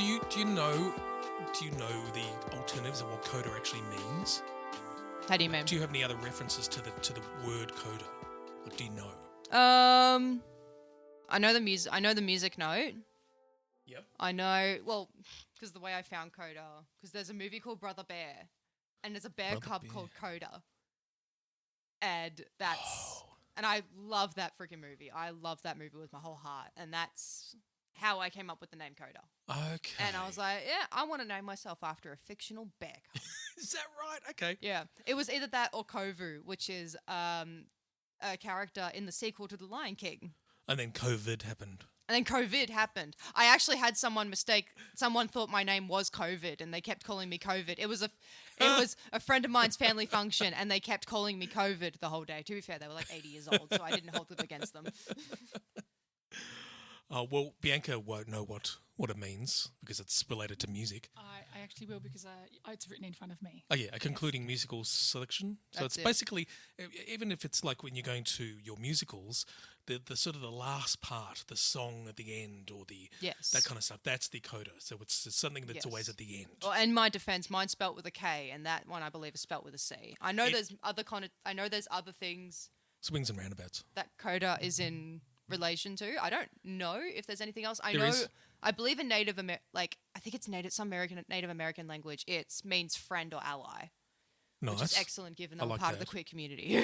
Do you know the alternatives of what coda actually means? How do you mean? Do you have any other references to the word coda? Like, do you know? I know the music. I know the music note. Yep. I know. Well, because the way I found Koda, because there's a movie called Brother Bear, and there's a bear cub called Koda, and and I love that freaking movie. I love that movie with my whole heart, and that's how I came up with the name Koda. Okay. And I was like, yeah, I want to name myself after a fictional bear cub. Is that right? Okay. Yeah, it was either that or Kovu, which is a character in the sequel to The Lion King. And then COVID happened. And then COVID happened. I actually had someone thought my name was COVID and they kept calling me COVID. It was a friend of mine's family function and they kept calling me COVID the whole day. To be fair, they were like 80 years old, so I didn't hold it against them. Well, Bianca won't know what it means because it's related to music. I actually will because it's written in front of me. Oh, yeah, a concluding musical selection. So it's basically, even if it's like when you're going to your musicals, the sort of the last part, the song at the end or that kind of stuff, that's the coda. So it's something that's always at the end. Well, in my defense, mine's spelt with a K and that one I believe is spelt with a C. I know there's other things. Swings and roundabouts. That coda is in relation to. I don't know if there's anything else. I believe in I think it's Native American language. It means friend or ally. Nice. Which is excellent given that I'm part of the queer community.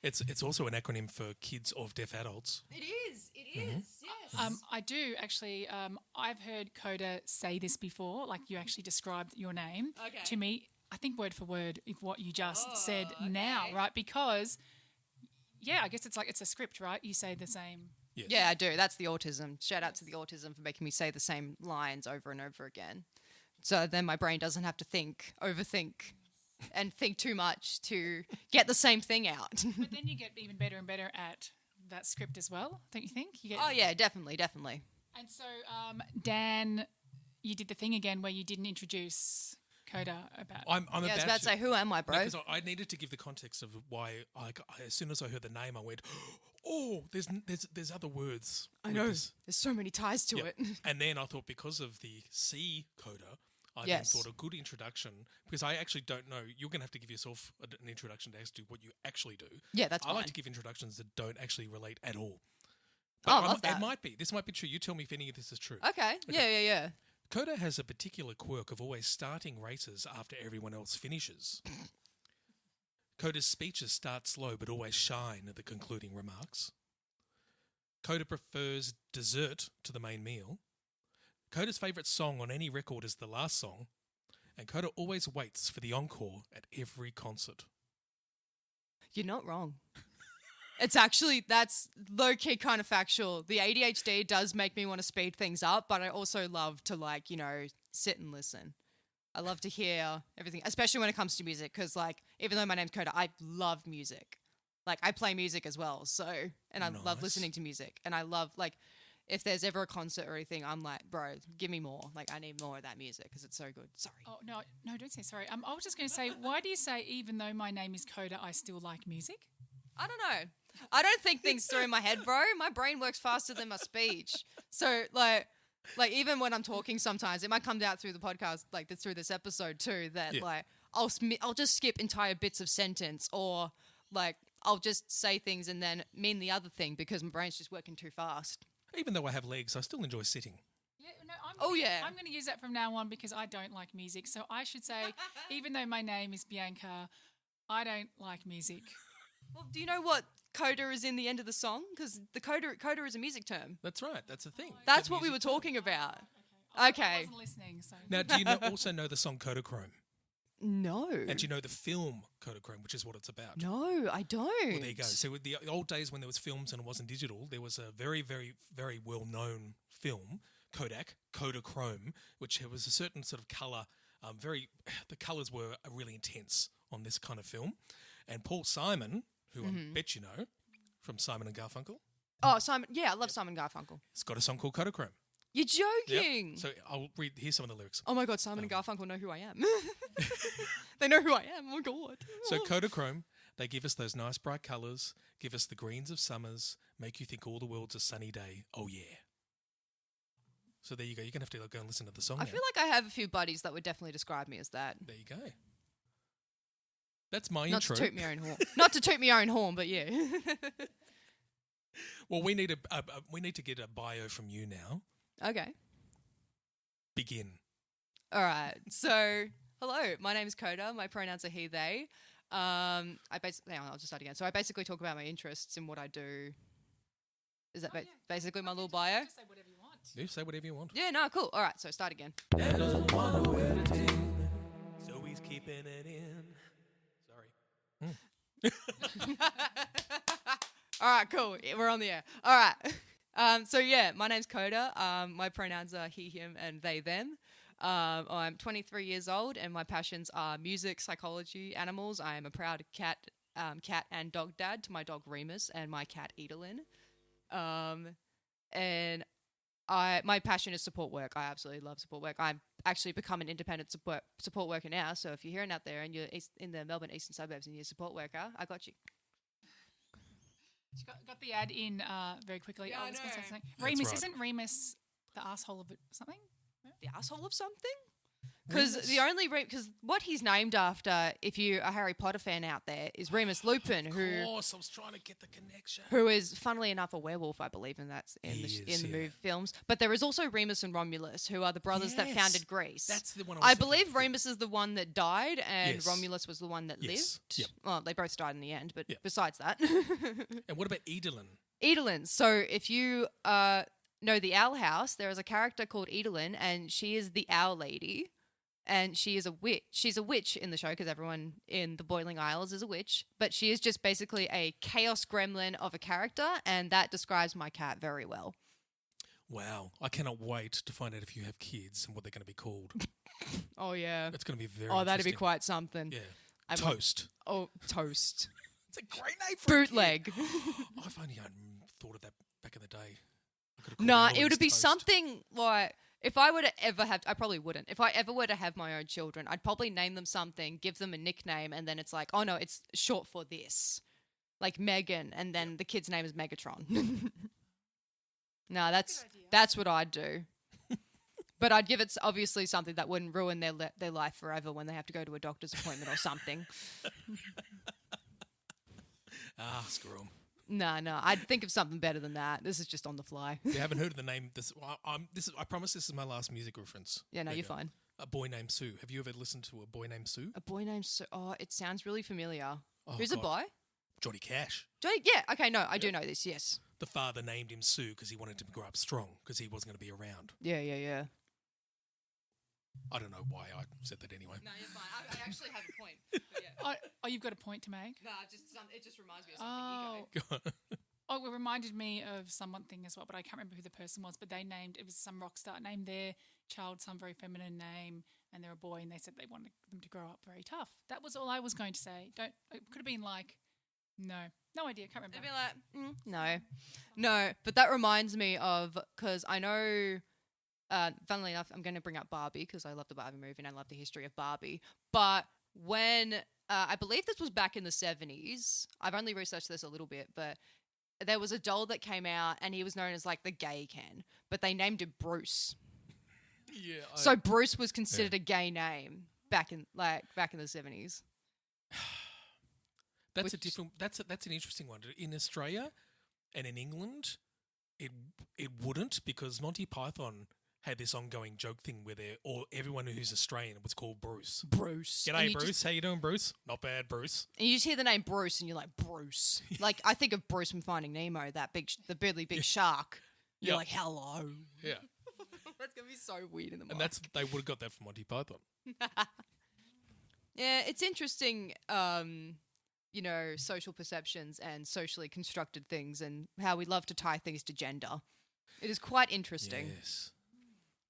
It's also an acronym for kids of deaf adults. It is, yes. I do actually. I've heard Koda say this before. Like you actually described your name to me. I think word for word of what you just said now, right? Because I guess it's a script, right? You say the same. Yes. Yeah, I do. That's the autism. Shout out to the autism for making me say the same lines over and over again. So then my brain doesn't have to overthink, and think too much to get the same thing out. But then you get even better and better at that script as well, don't you think? Yeah, definitely. And so, Dan, you did the thing again where you didn't introduce Koda about. I'm I was about to say, who am I, bro? Because I needed to give the context of why. As soon as I heard the name, I went, "Oh, there's other words." I know. There's so many ties to it. And then I thought because of the C coda, I then thought a good introduction, because I actually don't know. You're going to have to give yourself an introduction as to what you actually do. Yeah, that's fine. I like to give introductions that don't actually relate at all. But I love that. It might be. This might be true. You tell me if any of this is true. Okay. Yeah. Koda has a particular quirk of always starting races after everyone else finishes. Koda's speeches start slow but always shine at the concluding remarks. Koda prefers dessert to the main meal. Koda's favourite song on any record is the last song. And Koda always waits for the encore at every concert. You're not wrong. That's low-key kind of factual. The ADHD does make me want to speed things up, but I also love to, sit and listen. I love to hear everything, especially when it comes to music, because, even though my name's Koda, I love music. I play music as well, and I love listening to music. And I love, if there's ever a concert or anything, I'm like, bro, give me more. I need more of that music because it's so good. Sorry. Oh, no, don't say sorry. I was just going to say, why do you say, even though my name is Koda, I still like music? I don't know. I don't think things through in my head, bro. My brain works faster than my speech. So, even when I'm talking sometimes, it might come out through the podcast, through this episode too, that, I'll just skip entire bits of sentence or, I'll just say things and then mean the other thing because my brain's just working too fast. Even though I have legs, I still enjoy sitting. Yeah, no, I'm going to use that from now on because I don't like music. So I should say, even though my name is Bianca, I don't like music. Well, do you know what coda is in the end of the song? Because the coda is a music term. That's right. That's a thing. That's what we were talking about. Okay. I wasn't listening. So. Now, do you also know the song Kodachrome? No. And do you know the film Kodachrome, which is what it's about? No, I don't. Well, there you go. So with the old days when there was films and it wasn't digital, there was a very, very, very well-known film, Kodachrome, which was a certain sort of colour. The colours were really intense on this kind of film. And Paul Simon, who I bet you know, from Simon and Garfunkel. Oh, Simon. Yeah, I love Simon Garfunkel. He's got a song called Kodachrome. You're joking. Yep. So I'll here's some of the lyrics. Oh my God, Simon and Garfunkel know who I am. They know who I am. Oh my God. So Kodachrome, they give us those nice bright colours, give us the greens of summers, make you think all the world's a sunny day. Oh yeah. So So there you go. You're going to have to go and listen to the song I now. feel like I have a few buddies that would definitely describe me as that. There you go. That's my Not intro. to toot my own horn. Not to toot my own horn, but yeah. Well, we need to get a bio from you now. Okay. Begin. All right. So, hello. My name is Koda. My pronouns are he, they. Hang on, I'll just start again. So I basically talk about my interests in what I do. Is that basically my little bio? Just say whatever you want. You say whatever you want. Yeah, no, cool. All right, so start again. Dad doesn't want to edit, so he's keeping it in. Sorry. All right, cool. We're on the air. All right. So yeah, my name's Koda. My pronouns are he, him, and they, them. I'm 23 years old, and my passions are music, psychology, animals. I am a proud cat and dog dad to my dog Remus and my cat Edalyn. And my passion is support work. I absolutely love support work. I've actually become an independent support worker now. So if you're hearing out there and you're in the Melbourne eastern suburbs and you're a support worker, I got you. She got the ad in very quickly. Yeah, I was gonna say know. something. That's Remus, right. isn't Remus the asshole of something? The asshole of something? Because because what he's named after, if you're a Harry Potter fan out there, is Remus Lupin, Of course, I was trying to get the connection. who is, funnily enough, a werewolf, I believe, and that's in He the is, in the yeah. movie films. But there is also Remus and Romulus, who are the brothers that Yes. founded Greece. That's the one I was thinking believe of. Remus is the one that died, and Yes. Romulus was the one that Yes. lived. Yep. Well, they both died in the end, but Yep. besides that, And what about Edalyn? Edalyn. So if you know the Owl House, there is a character called Edalyn, and she is the Owl Lady. And she is a witch. She's a witch in the show because everyone in the Boiling Isles is a witch. But she is just basically a chaos gremlin of a character, and that describes my cat very well. Wow, I cannot wait to find out if you have kids and what they're going to be called. Oh, yeah. That's going to be very Oh, that'd be interesting. quite something. Yeah. I want- Toast. Oh, toast. It's a great name for a kid. Bootleg. I've only thought of that back in the day. I could have called Nah, Eloise it would be Toast. something like, if I were to ever have, I probably wouldn't. If I ever were to have my own children, I'd probably name them something, give them a nickname, and then it's like, oh no, it's short for this. Like Megan, and then the kid's name is Megatron. No, that's what I'd do. But I'd give it obviously something that wouldn't ruin their life forever when they have to go to a doctor's appointment or something. Ah, screw 'em. No, I'd think of something better than that. This is just on the fly. You haven't heard of the name. I promise this is my last music reference. Yeah, no, There you you're go. fine. A Boy Named Sue. Have you ever listened to A Boy Named Sue? A boy named Oh, it sounds really familiar. Oh, Who's a God. boy? Johnny Cash. Yeah, okay, no, I do know this, yes. The father named him Sue because he wanted him to grow up strong because he wasn't going to be around. Yeah. I don't know why I said that anyway. No, you're fine. I actually have a point. But yeah. Oh, you've got a point to make. No, it just reminds me of something. Oh, oh, it reminded me of something as well, but I can't remember who the person was. But it was some rock star named their child some very feminine name, and they're a boy, and they said they wanted them to grow up very tough. That was all I was going to say. It could have been like, no idea, can't remember. They'd be like, no. But that reminds me of, because I know, funnily enough, I'm going to bring up Barbie because I love the Barbie movie and I love the history of Barbie. But when, I believe this was back in the 70s, I've only researched this a little bit, but there was a doll that came out and he was known as like the gay Ken, but they named him Bruce. Yeah. So Bruce was considered a gay name back in the 70s. That's an interesting one. In Australia and in England, it wouldn't, because Monty Python had this ongoing joke thing where everyone who's Australian was called Bruce. Bruce. And G'day, you Bruce. How you doing, Bruce? Not bad, Bruce. And you just hear the name Bruce and you're like, Bruce. Like, I think of Bruce from Finding Nemo, the really big shark. You're Yep. like, hello. Yeah. That's going to be so weird in the mic. And they would have got that from Monty Python. Yeah, it's interesting, social perceptions and socially constructed things and how we love to tie things to gender. It is quite interesting. Yes.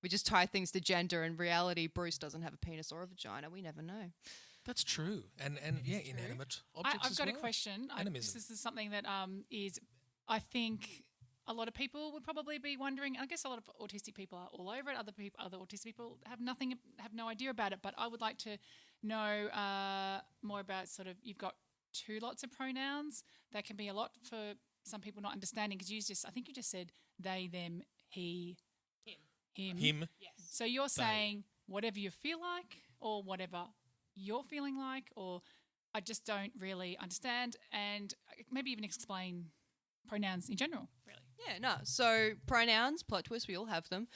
We just tie things to gender. In reality, Bruce doesn't have a penis or a vagina. We never know. That's true. And yeah, inanimate objects I've as got well. a question. Animism. This is something that is, I think a lot of people would probably be wondering. I guess a lot of autistic people are all over it. Other autistic people have no idea about it. But I would like to know more about sort of, you've got two lots of pronouns. That can be a lot for some people not understanding, because I think you just said they, them, he, him. Him. So you're saying whatever you feel like or whatever you're feeling like, or I just don't really understand, and maybe even explain pronouns in general, really. Yeah, no. So pronouns, plot twist, we all have them.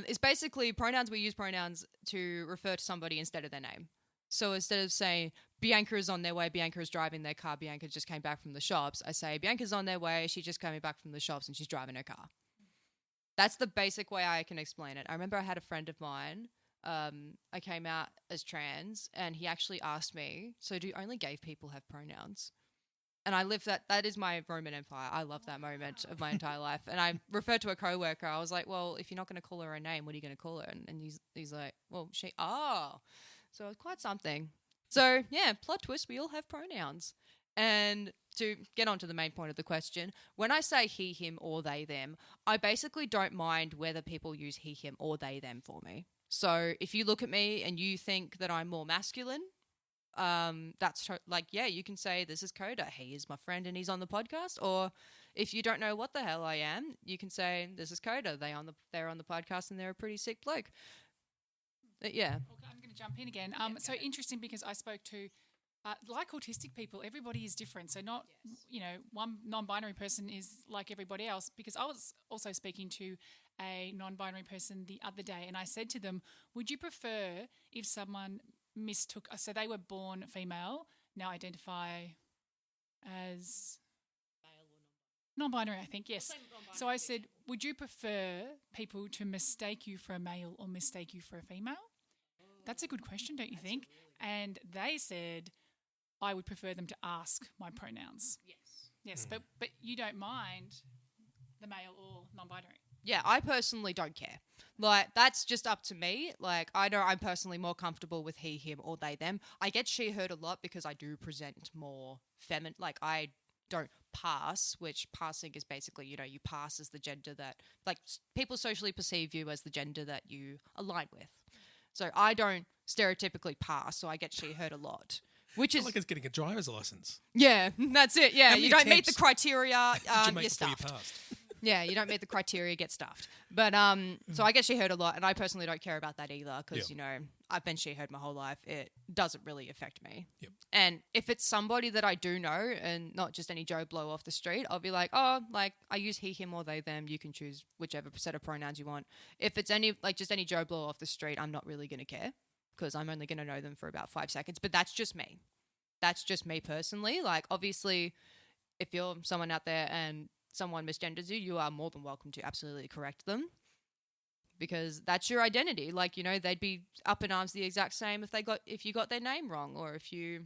Is basically pronouns. We use pronouns to refer to somebody instead of their name. So instead of saying Bianca is on their way, Bianca is driving their car, Bianca just came back from the shops, I say Bianca's on their way, she just came back from the shops and she's driving her car. That's the basic way I can explain it. I remember I had a friend of mine, I came out as trans, and he actually asked me, so do only gay people have pronouns? And I live that is my Roman Empire. I love that moment of my entire life. And I referred to a coworker. I was like, well, if you're not going to call her a name, what are you going to call her? And he's like, well, so it was quite something. So yeah, plot twist, we all have pronouns. And to get on to the main point of the question, when I say he, him, or they, them, I basically don't mind whether people use he, him, or they, them for me. So if you look at me and you think that I'm more masculine, that's you can say this is Koda. He is my friend and he's on the podcast. Or if you don't know what the hell I am, you can say this is Koda. They're on the podcast and they're a pretty sick bloke. Yeah. Okay, I'm going to jump in again. So interesting, because I spoke to like autistic people, everybody is different. So not, one non-binary person is like everybody else, because I was also speaking to a non-binary person the other day, and I said to them, would you prefer if someone mistook, so they were born female, now identify as non-binary, I think, yes. So I said, would you prefer people to mistake you for a male or mistake you for a female? That's a good question, don't you think? And they said, I would prefer them to ask my pronouns. Yes, but you don't mind the male or non-binary. Yeah, I personally don't care. Like, that's just up to me. Like, I know I'm personally more comfortable with he, him, or they, them. I get she, heard a lot because I do present more feminine. Like, I don't pass, which passing is basically, you pass as the gender that, like, people socially perceive you as the gender that you align with. So I don't stereotypically pass, so I get she, heard a lot. Which is like it's getting a driver's license. Yeah, that's it. Yeah, you don't meet the attempts criteria, did you make you're before you stuffed. passed? Yeah, you don't meet the criteria, get stuffed. But so I get she, heard a lot, and I personally don't care about that either because, I've been she, heard my whole life. It doesn't really affect me. Yep. And if it's somebody that I do know and not just any Joe Blow off the street, I'll be like, oh, like I use he, him, or they, them. You can choose whichever set of pronouns you want. If it's just any Joe Blow off the street, I'm not really going to care because I'm only going to know them for about 5 seconds. But that's just me. That's just me personally. Like, obviously, if you're someone out there and someone misgenders you, you are more than welcome to absolutely correct them because that's your identity. Like, they'd be up in arms the exact same if you got their name wrong, or if you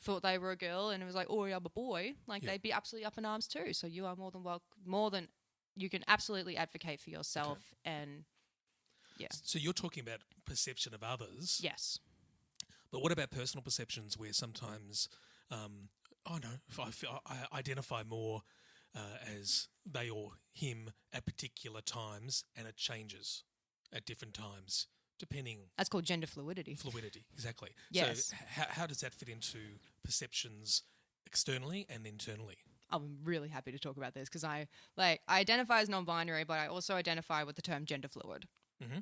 thought they were a girl and it was like, oh, I'm a boy. Like, they'd be absolutely up in arms too. So you are more than you can absolutely advocate for yourself. Okay. And yeah. So you're talking about perception of others. Yes. But what about personal perceptions where sometimes, if I identify more as they or him at particular times, and it changes at different times depending. That's called gender fluidity. Fluidity, exactly. Yes. So how does that fit into perceptions externally and internally? I'm really happy to talk about this because I identify as non-binary, but I also identify with the term gender fluid,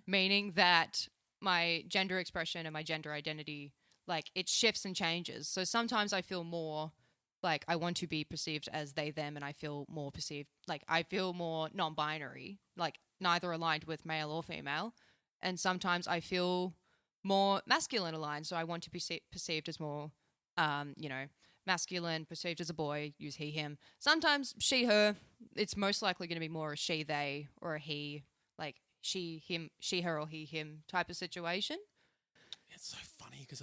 meaning that my gender expression and my gender identity, like, it shifts and changes. So sometimes I feel more like I want to be perceived as they, them, and I feel more perceived, like I feel more non-binary, like neither aligned with male or female. And sometimes I feel more masculine aligned. So I want to be perceived as more, masculine, perceived as a boy, use he, him. Sometimes she, her, it's most likely going to be more a she, they, or a he, like she, him, she, her, or he, him type of situation. It's so funny because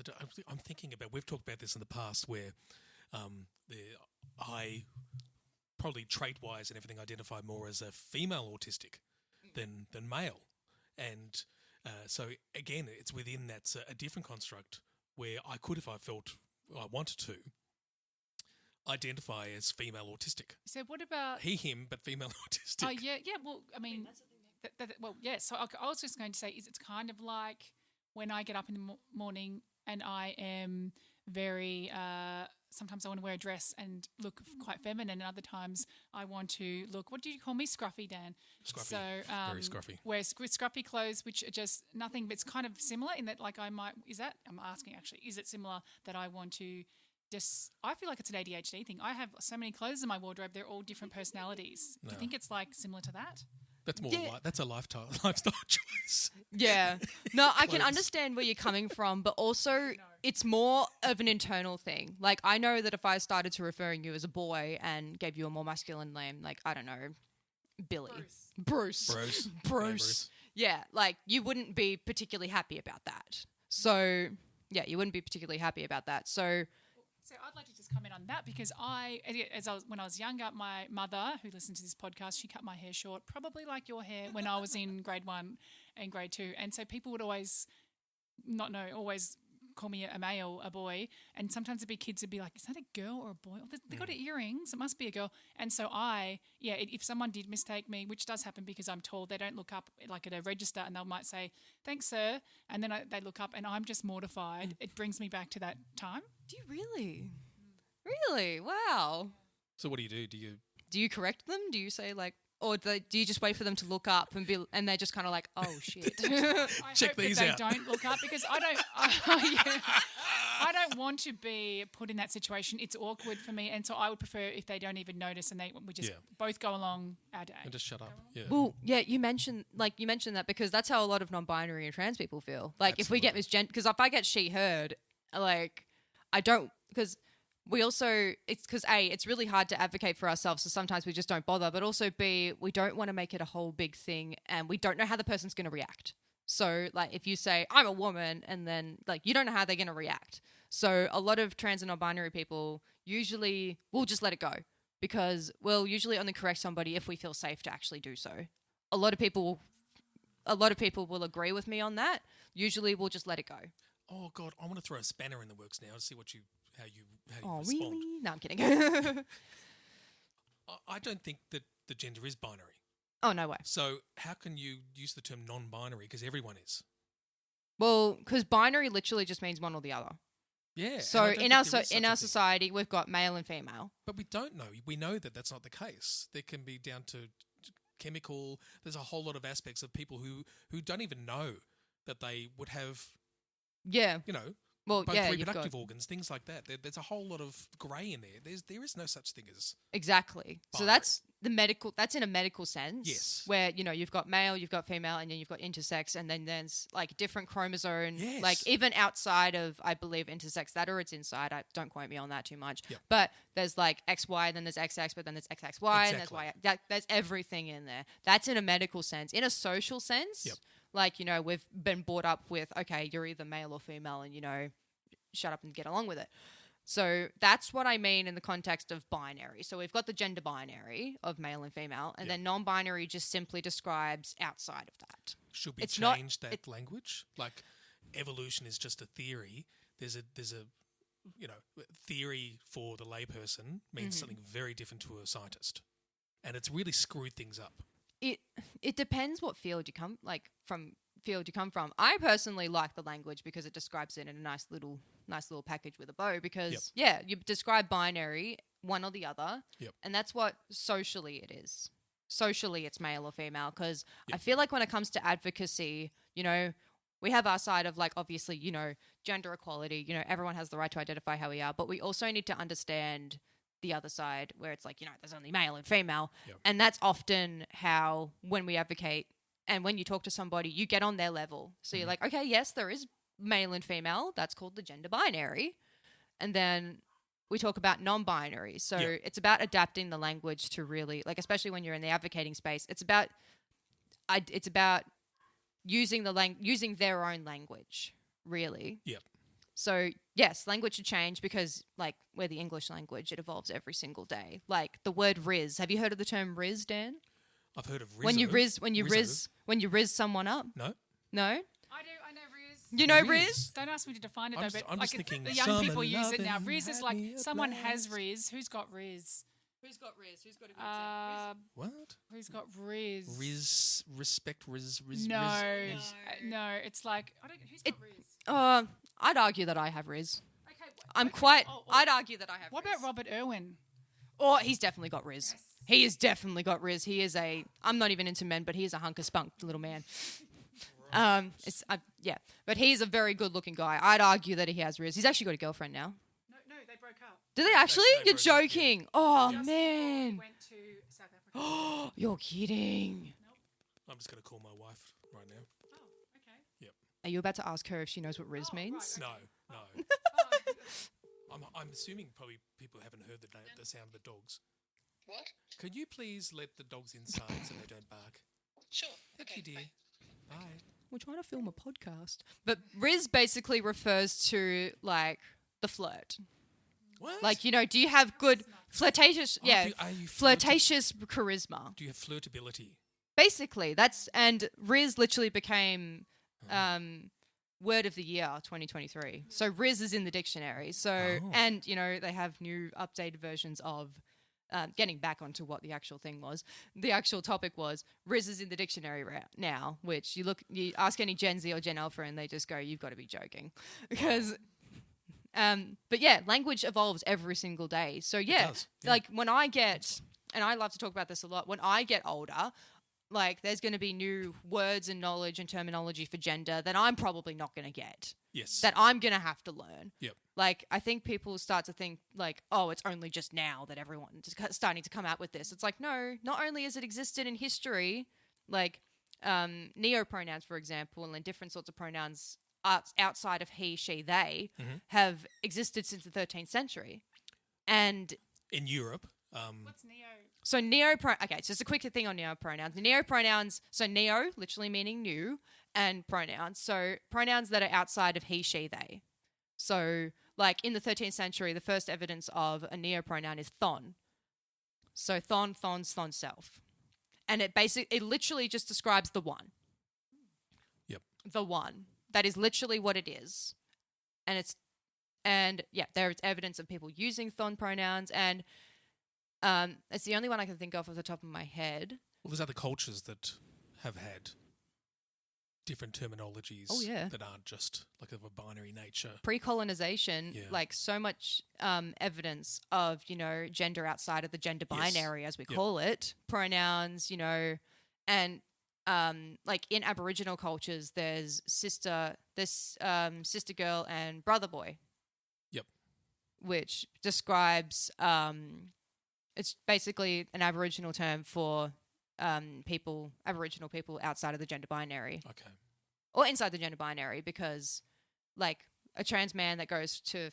I'm thinking about, we've talked about this in the past where I probably trait-wise and everything identify more as a female autistic than male. And so, again, it's within that's a different construct where I could, if I felt I wanted to, identify as female autistic. So what about... He, him, but female autistic. Oh, yeah. Well, I mean... So I was just going to say it's kind of like when I get up in the morning and I am very sometimes I want to wear a dress and look quite feminine, and other times I want to look, what do you call me? Scruffy, Dan. Scruffy. So, Very scruffy. wear scruffy clothes, which are just nothing, but it's kind of similar in that, like, I'm asking actually, is it similar that I want to I feel like it's an ADHD thing. I have so many clothes in my wardrobe, they're all different personalities. Do you think it's like similar to that? That's more that's a lifestyle choice. Yeah. No, I can understand where you're coming from, but also it's more of an internal thing. Like, I know that if I started to referring you as a boy and gave you a more masculine name, like, I don't know, Billy. Bruce. Yeah, like, you wouldn't be particularly happy about that. So, yeah, you wouldn't be particularly happy about that. So I'd like to just comment on that because when I was younger, my mother, who listened to this podcast, she cut my hair short, probably like your hair, when I was in grade 1 and grade 2. And so people would always call me a male, a boy, and sometimes there'd be kids who'd be like, is that a girl or a boy? Oh, they got earrings, it must be a girl. And so if someone did mistake me, which does happen because I'm tall, they don't look up like at a register and they might say, thanks, sir, and then they look up and I'm just mortified. It brings me back to that time. do you really? Really? Wow. So what do? Do you correct them? Do you say like, or do you just wait for them to look up and they're just kind of like, oh shit? Check these out. They don't look up because I don't want to be put in that situation. It's awkward for me, and so I would prefer if they don't even notice and we just both go along our day and just shut up. Yeah. Well, yeah, you mentioned that because that's how a lot of non-binary and trans people feel. Like, if we get because if I get she/her, like, I don't, because we also, it's because A, it's really hard to advocate for ourselves, so sometimes we just don't bother, but also B, we don't want to make it a whole big thing and we don't know how the person's going to react. So, like, if you say, I'm a woman, and then, like, you don't know how they're going to react. So a lot of trans and non-binary people usually will just let it go because we'll usually only correct somebody if we feel safe to actually do so. A lot of people will agree with me on that. Usually we'll just let it go. Oh God, I want to throw a spanner in the works now to see how you Oh, respond. really? No, I'm kidding. I don't think that the gender is binary. Oh, no way. So how can you use the term non-binary? Because everyone is. Well, because binary literally just means one or the other. Yeah. So in our society, we've got male and female. But we don't know. We know that that's not the case. There can be down to chemical. There's a whole lot of aspects of people who don't even know that they would have. Yeah. Well, both yeah, reproductive organs, things like that. There's a whole lot of grey in there. There is no such thing as exactly. binary. So that's that's in a medical sense. Yes. Where, you've got male, you've got female, and then you've got intersex, and then there's like different chromosomes. Yes. Like even outside of, I believe, intersex, that or it's inside. Don't quote me on that too much. Yep. But there's like XY, then there's XX, but then there's XXY, and there's Y. There's everything in there. That's in a medical sense. In a social sense, Yep. like, we've been brought up with, okay, you're either male or female, and, shut up and get along with it. So that's what I mean in the context of binary. So we've got the gender binary of male and female, and then non-binary just simply describes outside of that. Should we change that language? Like, evolution is just a theory. There's a theory for the layperson means something very different to a scientist, and it's really screwed things up. It depends what field you come from. I personally like the language because it describes it in a nice little package with a bow. Because you describe binary, one or the other, and that's what socially it is. Socially, it's male or female. Because I feel like when it comes to advocacy, we have our side of, like, obviously, gender equality. Everyone has the right to identify how we are, but we also need to understand the other side where it's like, there's only male and female. Yep. And that's often how, when we advocate and when you talk to somebody, you get on their level. So you're like, okay, yes, there is male and female. That's called the gender binary. And then we talk about non-binary. So it's about adapting the language to really, like, especially when you're in the advocating space, it's about using using their own language, really. Yep. So, yes, language should change because, like, we're the English language. It evolves every single day. Like, the word riz. Have you heard of the term riz, Dan? I've heard of rizzo. When you riz someone up? No. No? I know riz. You know riz? Don't ask me to define it, I'm just thinking the young people use it now. Riz is like someone has riz. Who's got riz? Who's got riz? Who's got a good riz? What? Who's got riz? Respect riz. No, it's like who's got riz? I'd argue that I have riz. Okay, I'd argue that I have What Riz. about Robert Irwin? Oh, he's definitely got Riz. Yes. He has definitely got Riz. He is I'm not even into men, but he is a hunk of spunk little man. But he's a very good-looking guy. I'd argue that he has Riz. He's actually got a girlfriend now. No, they broke up. Do they actually? They You're broke up, joking. yeah. Oh, Just man. before we went to South Africa. Oh, you're kidding. I'm just going to call my wife right now. Oh, okay. Yep. Are you about to ask her if she knows what Riz means? right. No. I'm assuming probably people haven't heard the sound of the dogs. What? Could you please let the dogs inside so they don't bark? Sure. Thank Okay, you, dear. bye. Bye. We're trying to film a podcast. But Riz basically refers to, like, the flirt. What? Like, do you have good flirtatious, Are you flirtatious charisma? Do you have flirtability? Basically, and Riz literally became word of the year 2023. So Riz is in the dictionary. So, and, they have new updated versions of, getting back onto what the actual thing was. The actual topic was Riz is in the dictionary now, which you ask any Gen Z or Gen Alpha and they just go, you've got to be joking. Because, but yeah, language evolves every single day. So yeah, like when I get, and I love to talk about this a lot, when I get older, like there's going to be new words and knowledge and terminology for gender that I'm probably not going to get. Yes. That I'm going to have to learn. Yep. Like, I think people start to think, like, oh, it's only just now that everyone's starting to come out with this. It's like, no, not only has it existed in history, like neopronouns, for example, and then different sorts of pronouns outside of he, she, they have existed since the 13th century. And in Europe. What's neo? So okay, so just a quick thing on neopronouns. Neopronouns, so neo, literally meaning new, and pronouns. So pronouns that are outside of he, she, they. So, like in the 13th century, the first evidence of a neopronoun is thon. So thon, thons, thon, self. And it literally just describes the one. Yep. The one. That is literally what it is. And there's evidence of people using thon pronouns, and it's the only one I can think of off the top of my head. Well, there's other cultures that have had different terminologies that aren't just like of a binary nature. Pre-colonization, like so much evidence of, gender outside of the gender binary, as we call it. Pronouns, and like in Aboriginal cultures, there's sister girl and brother boy. Yep. Which describes, it's basically an Aboriginal term for Aboriginal people outside of the gender binary. Okay. Or inside the gender binary, because like a trans man that goes to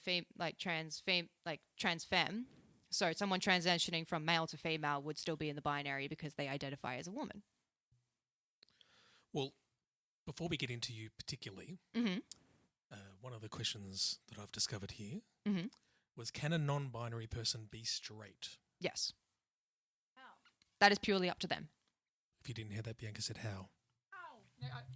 trans femme, so someone transitioning from male to female would still be in the binary because they identify as a woman. Well, before we get into you particularly, one of the questions that I've discovered here was, can a non-binary person be straight? Yes. How? That is purely up to them. If you didn't hear that, Bianca said how.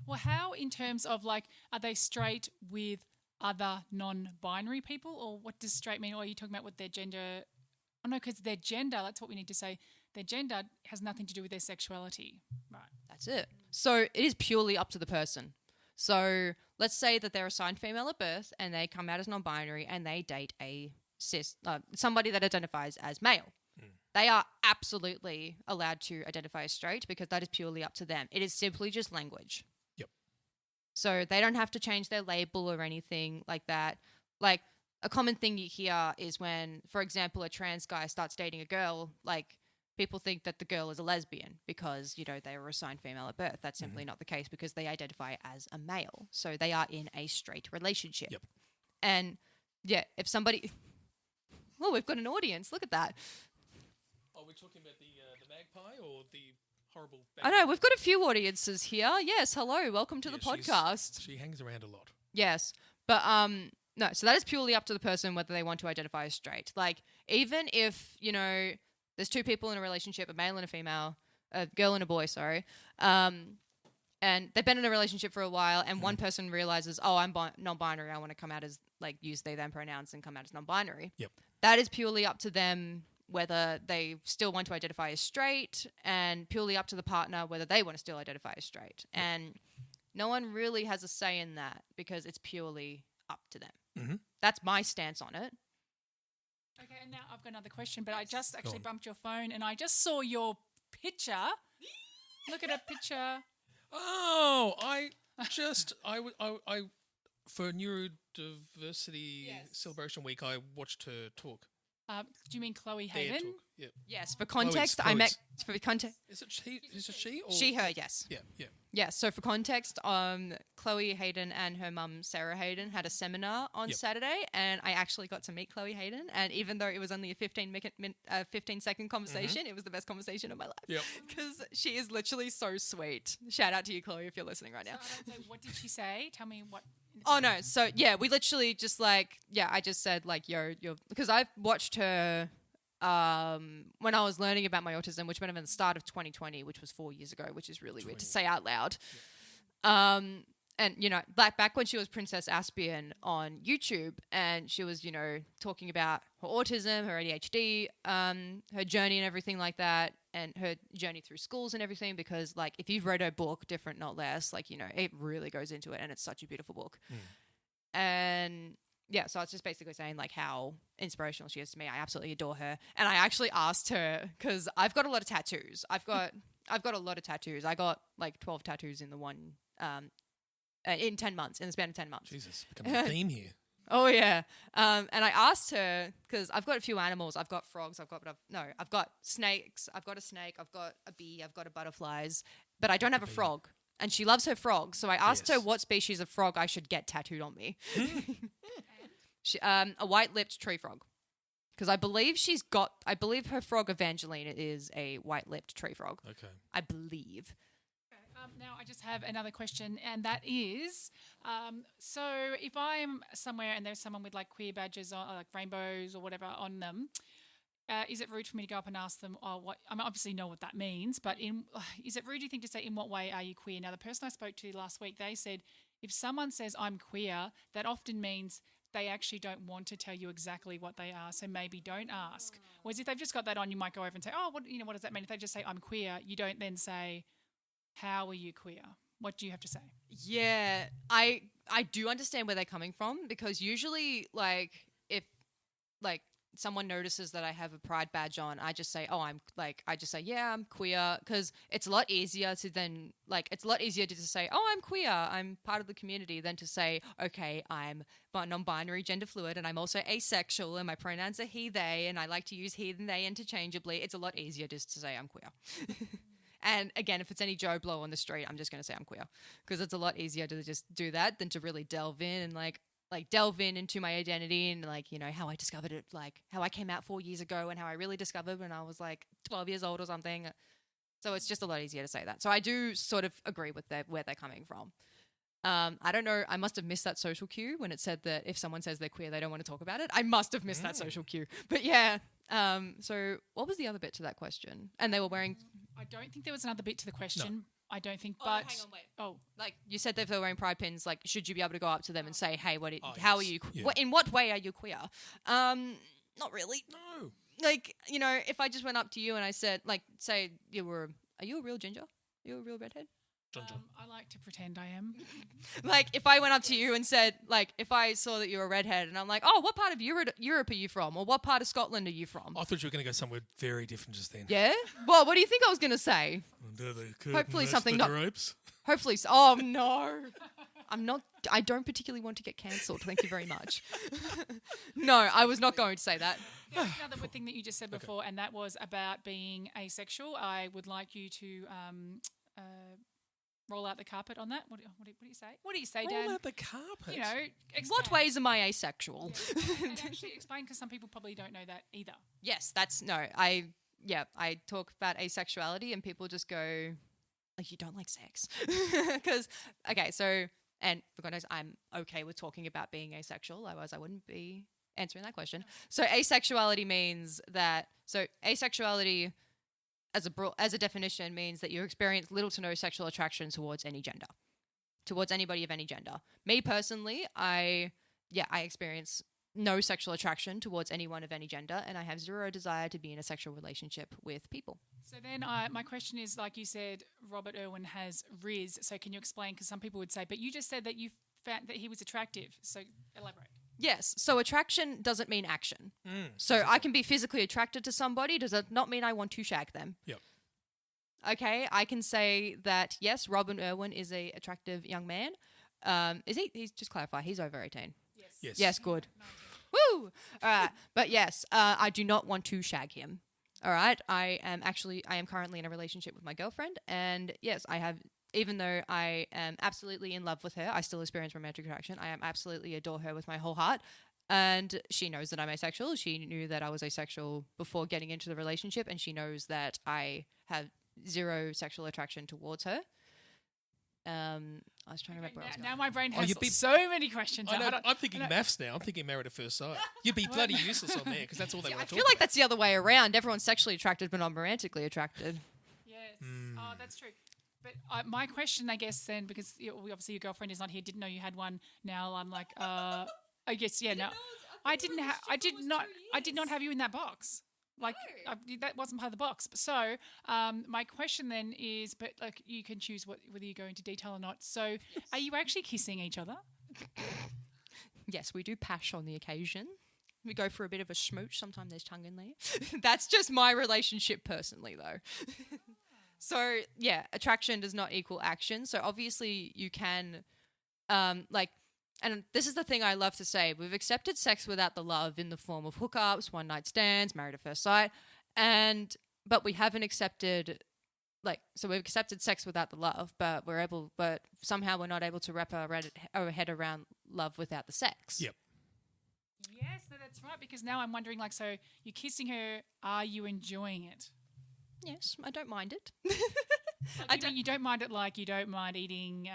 Well, how in terms of like, are they straight with other non-binary people, or what does straight mean? Or are you talking about what their gender? Oh no, because their gender, that's what we need to say. Their gender has nothing to do with their sexuality. Right. That's it. So it is purely up to the person. So let's say that they're assigned female at birth and they come out as non-binary and they date a somebody that identifies as male. They are absolutely allowed to identify as straight because that is purely up to them. It is simply just language. Yep. So they don't have to change their label or anything like that. Like a common thing you hear is when, for example, a trans guy starts dating a girl, like people think that the girl is a lesbian because, they were assigned female at birth. That's simply not the case because they identify as a male. So they are in a straight relationship. Yep. And if somebody... Oh, we've got an audience. Look at that. Are we talking about the magpie or the horrible... I know, we've got a few audiences here. Yes, hello. Welcome to the podcast. She hangs around a lot. Yes. But, no, so that is purely up to the person whether they want to identify as straight. Like, even if, there's two people in a relationship, a male and a female, a girl and a boy, sorry, and they've been in a relationship for a while, and one person realizes, oh, I'm non-binary, I want to come out as, like, use they, them pronouns and come out as non-binary. Yep. That is purely up to them whether they still want to identify as straight, and purely up to the partner whether they want to still identify as straight. Yep. And no one really has a say in that because it's purely up to them. Mm-hmm. that's my stance on it. Okay, and now I've got another question, but I just actually bumped your phone and I just saw your picture. Look at a picture. Oh, for Neurodiversity Celebration Week, I watched her talk. Do you mean Chloe Their Hayden? talk. Yeah. Yes, for context, Chloe's. for context. Is it she? Is it she? Or? She, her, yes. Yeah, yeah. Yeah, so for context, Chloe Hayden and her mum, Sarah Hayden, had a seminar on Saturday, and I actually got to meet Chloe Hayden. And even though it was only a 15-second conversation, it was the best conversation of my life. Yep. Because she is literally so sweet. Shout out to you, Chloe, if you're listening right now. So what did she say? Tell me what. Oh, no. So, yeah, we literally just I just said, you're, because I've watched her when I was learning about my autism, which would have been the start of 2020, which was 4 years ago, which is really weird to say out loud. Yeah. And, back when she was Princess Aspian on YouTube, and she was, talking about her autism, her ADHD, her journey and everything like that, and her journey through schools and everything, because, if you've read her book, Different Not Less, it really goes into it, and it's such a beautiful book. And... yeah, so I was just basically saying how inspirational she is to me. I absolutely adore her, and I actually asked her because I've got a lot of tattoos. I've got a lot of tattoos. I got 12 tattoos in in 10 months, in the span of 10 months. Jesus, becoming a theme here. Oh yeah, and I asked her because I've got a few animals. I've got frogs. I've got snakes. I've got a snake. I've got a bee. I've got a butterflies, but I don't have a frog. And she loves her frogs, so I asked her what species of frog I should get tattooed on me. A white-lipped tree frog, because I believe her frog Evangeline is a white-lipped tree frog. Okay, I believe. Now I just have another question, and that is, so if I'm somewhere and there's someone with queer badges or rainbows or whatever on them, is it rude for me to go up and ask them, what? I obviously know what that means, but is it rude, do you think, to say, in what way are you queer? Now, the person I spoke to last week, they said if someone says I'm queer, that often means they actually don't want to tell you exactly what they are, so maybe don't ask. Whereas if they've just got that on, you might go over and say, what does that mean? If they just say I'm queer, you don't then say, how are you queer? What do you have to say? Yeah, I do understand where they're coming from, because usually if someone notices that I have a pride badge on, I just say, I'm queer, because it's a lot easier to then, it's a lot easier to just say, I'm queer, I'm part of the community, than to say, okay, I'm non-binary, gender fluid, and I'm also asexual, and my pronouns are he, they, and I like to use he and they interchangeably. It's a lot easier just to say I'm queer. And again, if it's any Joe Blow on the street, I'm just going to say I'm queer, because it's a lot easier to just do that than to really delve in and delve into my identity and how I discovered it, how I came out 4 years ago and how I really discovered when I was 12 years old or something. So it's just a lot easier to say that. So I do sort of agree with where they're coming from. I don't know. I must have missed that social cue when it said that if someone says they're queer, they don't want to talk about it. I must have missed that social cue. But yeah. So what was the other bit to that question? And they were wearing... I don't think there was another bit to the question. No. I don't think, but... hang on, wait. Oh. You said that if they were wearing pride pins, should you be able to go up to them and say, hey, how are you... Yeah. In what way are you queer? Not really. No. If I just went up to you and I said, say are you a real ginger? Are you a real redhead? I like to pretend I am. If I went up to you and said, if I saw that you're a redhead and I'm what part of Europe are you from? Or what part of Scotland are you from? I thought you were going to go somewhere very different just then. Yeah? Well, what do you think I was going to say? Hopefully something not... ropes. Hopefully... Oh, no. I don't particularly want to get cancelled. Thank you very much. No, I was not going to say that. There's another thing that you just said before, and that was about being asexual. I would like you to... roll out the carpet on that. What do you say? What do you say, Dan? Roll out the carpet? What ways am I asexual? Yeah. And actually explain, because some people probably don't know that either. Yes, I talk about asexuality and people just go, you don't like sex. Because, and for God knows, I'm okay with talking about being asexual, otherwise I wouldn't be answering that question. So asexuality means that, asexuality... As a definition means that you experience little to no sexual attraction towards any gender, towards anybody of any gender. Me personally, I experience no sexual attraction towards anyone of any gender, and I have zero desire to be in a sexual relationship with people. So then my question is, like you said, Robert Irwin has Riz, so can you explain, because some people would say, but you just said that you found that he was attractive, so elaborate. Yes. So attraction doesn't mean action. So exactly. I can be physically attracted to somebody. Does that not mean I want to shag them? Yep. Okay. I can say that, yes, Robin Irwin is a attractive young man. Is he? He's just clarify. He's over 18. Yes. Yes. Good. 19. Woo! All right. But yes, I do not want to shag him. All right. I am currently in a relationship with my girlfriend. And yes, I have, even though I am absolutely in love with her, I still experience romantic attraction. I am absolutely adore her with my whole heart. And she knows that I'm asexual. She knew that I was asexual before getting into the relationship. And she knows that I have zero sexual attraction towards her. I was trying to remember. Now my brain has you'd be- so many questions. I know, I'm thinking maths now. I'm thinking married at first sight. You'd be bloody useless on there because that's all they I want to feel talk like that's the other way around. Everyone's sexually attracted but not romantically attracted. Yes. Oh, that's true. But my question, I guess, then, because obviously your girlfriend is not here, didn't know you had one. Now I'm like, I guess, yeah. No, I did not have you in that box. Like that wasn't part of the box. So my question then is, but like you can choose whether you go into detail or not. So are you actually kissing each other? Yes, we do pash on the occasion. We go for a bit of a smooch. Sometimes there's tongue in there. That's just my relationship personally, though. So, yeah, attraction does not equal action. So, obviously, you can, and this is the thing I love to say. We've accepted sex without the love in the form of hookups, one-night stands, married at first sight, but we haven't accepted, so we've accepted sex without the love, but somehow we're not able to wrap our head around love without the sex. Yep. Yes, no, that's right. Because now I'm wondering, so you're kissing her. Are you enjoying it? Yes, I don't mind it. You don't mind it like you don't mind eating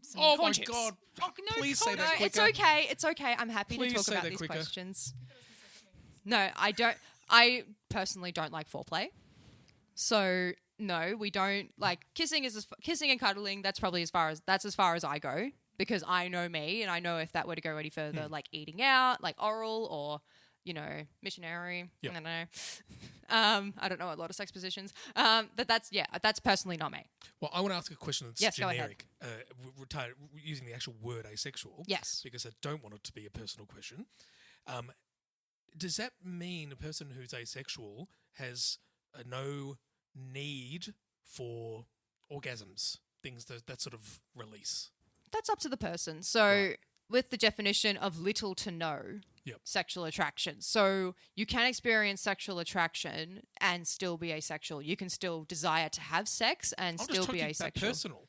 some Oh corn my chips. God! Oh, no, Please corn say that chips. quicker. It's okay. It's okay. I'm happy Please to talk say about that these quicker. questions. No, I don't. I personally don't like foreplay. So no, we don't like kissing. Kissing and cuddling. That's probably as far as I go because I know me and I know if that were to go any further, like eating out, like oral or missionary. Yep. I don't know. I don't know a lot of sex positions. That's personally not me. Well, I want to ask a question that's Yes, go ahead. generic, using the actual word asexual. Yes. Because I don't want it to be a personal question. Does that mean a person who's asexual has no need for orgasms, things that sort of release? That's up to the person. So with the definition of little to no sexual attraction. So you can experience sexual attraction and still be asexual. You can still desire to have sex and I'm still just be talking asexual. about personal.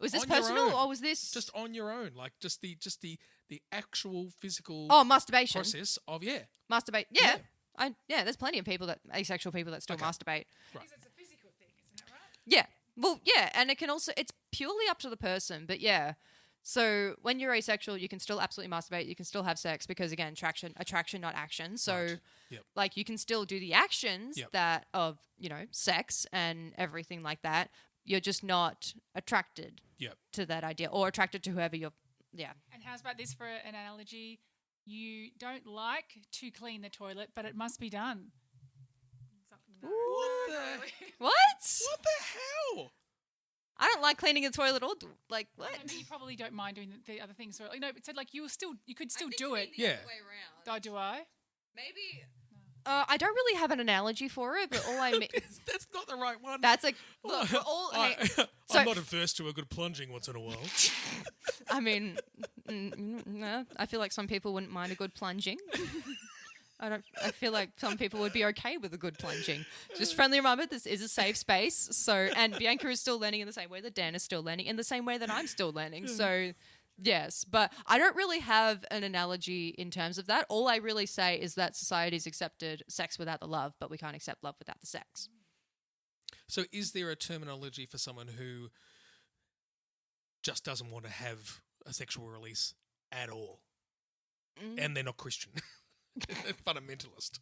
Was this On your personal own. or was this Just on your own, like just the actual physical masturbation? process of Masturbate. Yeah. There's plenty of asexual people that still masturbate. Because it's a physical thing, isn't that right? Yeah. Well, yeah, and it's purely up to the person, but yeah. So when you're asexual, you can still absolutely masturbate. You can still have sex because again, attraction, not action. So, Right. Yep. like, you can still do the actions Yep. that of sex and everything like that. You're just not attracted to that idea or attracted to whoever you're. Yeah. And how's about this for an analogy? You don't like to clean the toilet, but it must be done. No. What the? What? What the hell? I don't like cleaning the toilet or what? I mean, you probably don't mind doing the other things. So, it said like you could still do it. Yeah. Oh, do I? Maybe. I don't really have an analogy for it, but all I mean That's not the right one. that's like look, we're all. I, so- I'm not averse to a good plunging once in a while. I mean, no, I feel like some people wouldn't mind a good plunging. I feel like some people would be okay with a good plunging. Just friendly reminder, this is a safe space. So, and Bianca is still learning in the same way that Dan is still learning, in the same way that I'm still learning. So, yes, but I don't really have an analogy in terms of that. All I really say is that society's accepted sex without the love, but we can't accept love without the sex. So is there a terminology for someone who just doesn't want to have a sexual release at all? And they're not Christian. They're fundamentalist.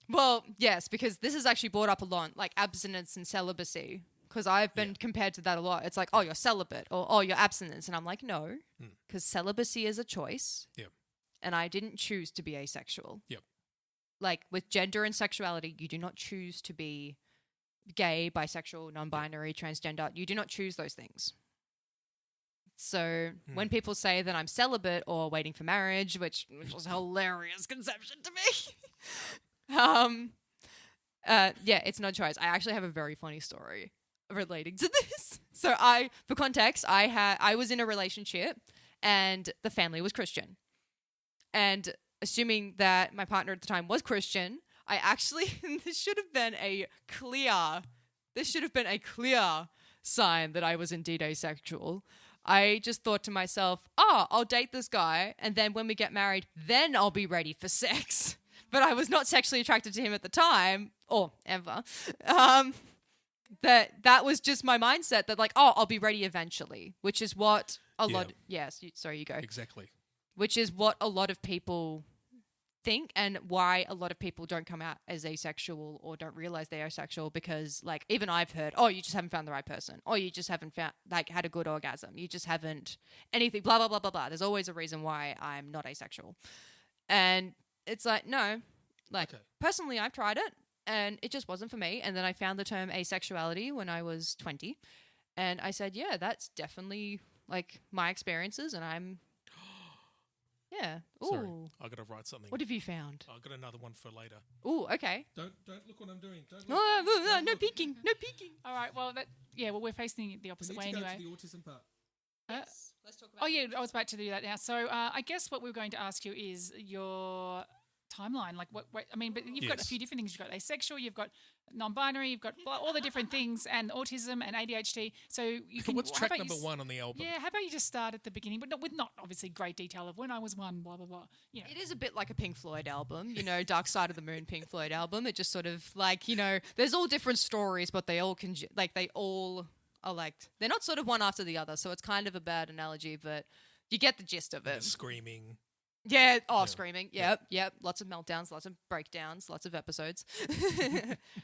Well, yes, because this is actually brought up a lot, like abstinence and celibacy. Because I've been compared to that a lot. It's like, oh, you're celibate or oh, you're abstinence. And I'm like, no, because celibacy is a choice. Yep. And I didn't choose to be asexual. Yep. Like with gender and sexuality, you do not choose to be gay, bisexual, non-binary, transgender. You do not choose those things. So when people say that I'm celibate or waiting for marriage, which was a hilarious conception to me, yeah, it's not a choice. I actually have a very funny story relating to this. So for context, I was in a relationship and the family was Christian. And assuming that my partner at the time was Christian, I actually, this should have been a clear sign that I was indeed asexual. I just thought to myself, I'll date this guy, and then when we get married, then I'll be ready for sex. But I was not sexually attracted to him at the time, or ever. That was just my mindset that like, I'll be ready eventually, which is what a lot... Yes, sorry, you go. Exactly. Which is what a lot of people think and why a lot of people don't come out as asexual or don't realize they're asexual, because like even I've heard, you just haven't found the right person, or you just haven't found like had a good orgasm, you just haven't anything, blah blah blah blah blah. There's always a reason why I'm not asexual. And it's like, no, like personally I've tried it and it just wasn't for me. And then I found the term asexuality when I was 20 and I said, yeah, that's definitely like my experiences, and I'm yeah. Ooh. Sorry, I got to write something. What have you found? I got another one for later. Ooh, okay. Don't look what I'm doing. Don't look. No peeking. No peeking. All right. Well, well, we're facing it the opposite way anyway. We need to go to the autism part. Yes. Let's talk about. Oh yeah, I was about to do that now. So I guess what we're going to ask you is your timeline. Like what I mean, but you've got a few different things. You've got asexual, you've got non-binary, you've got all the different things, and autism and ADHD. So you can. What's track number 1 on the album? Yeah, how about you just start at the beginning, but with not obviously great detail of when I was 1, blah blah blah. You know. It is a bit like a Pink Floyd album, Dark Side of the Moon Pink Floyd album. It just sort of like there's all different stories, but they all they all are like they're not sort of one after the other. So it's kind of a bad analogy, but you get the gist of it. Screaming. Yeah. Screaming. Yep. Lots of meltdowns, lots of breakdowns, lots of episodes.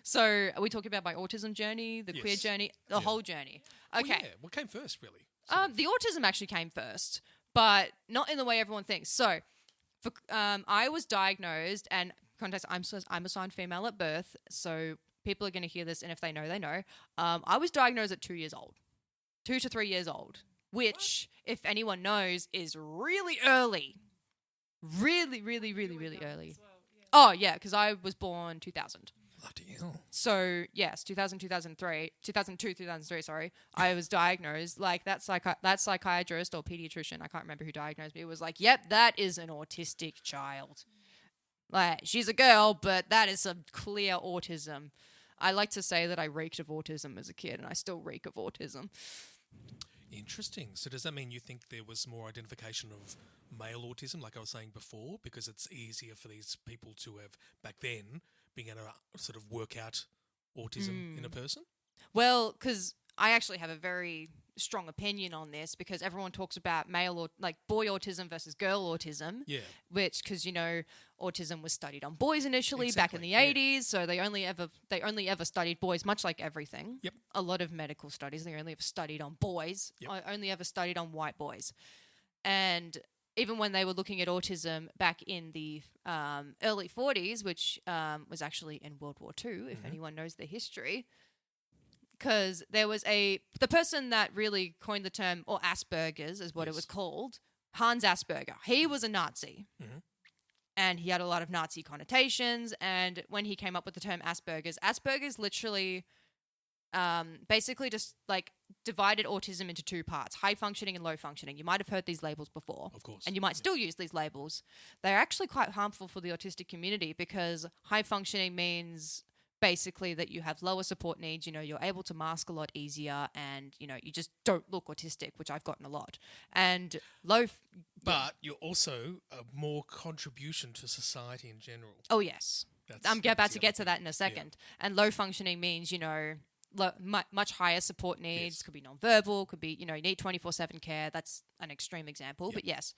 So are we talking about my autism journey, the queer journey, the whole journey? Okay. Well, what came first, really? The autism actually came first, but not in the way everyone thinks. So I was diagnosed, and context, I'm assigned female at birth, so people are going to hear this, and if they know, they know. I was diagnosed at 2 years old, 2 to 3 years old, which, if anyone knows, is really early. Really, really, really, really early. Well, yeah. Oh, yeah, because I was born 2000. Bloody hell. So, yes, 2002, 2003, sorry, I was diagnosed. Like, that psychiatrist or pediatrician, I can't remember who diagnosed me, was like, yep, that is an autistic child. Like, she's a girl, but that is some clear autism. I like to say that I reeked of autism as a kid, and I still reek of autism. Interesting. So does that mean you think there was more identification of male autism, like I was saying before, because it's easier for these people to have, back then, being able to sort of work out autism in a person? Well, because I actually have a very strong opinion on this, because everyone talks about male or like boy autism versus girl autism. Yeah. Which, because autism was studied on boys initially back in the 80s, so they only ever studied boys, much like everything. Yep. A lot of medical studies, they only ever studied on boys. Yep. Only ever studied on white boys. And even when they were looking at autism back in the early 40s, which was actually in World War II, if anyone knows the history, because there was the person that really coined the term, or Asberger's is what it was called, Hans Asberger. He was a Nazi. Mm-hmm. And he had a lot of Nazi connotations. And when he came up with the term Asperger's literally basically just like divided autism into 2 parts, high functioning and low functioning. You might have heard these labels before. Of course. And you might still use these labels. They're actually quite harmful for the autistic community, because high functioning means basically that you have lower support needs, you're able to mask a lot easier, and, you just don't look autistic, which I've gotten a lot. And But you're also a more contribution to society in general. Oh, yes. I'm about to get to that in a second. Yeah. And low functioning means, much higher support needs, could be nonverbal, could be, you need 24/7 care. That's an extreme example, but yes.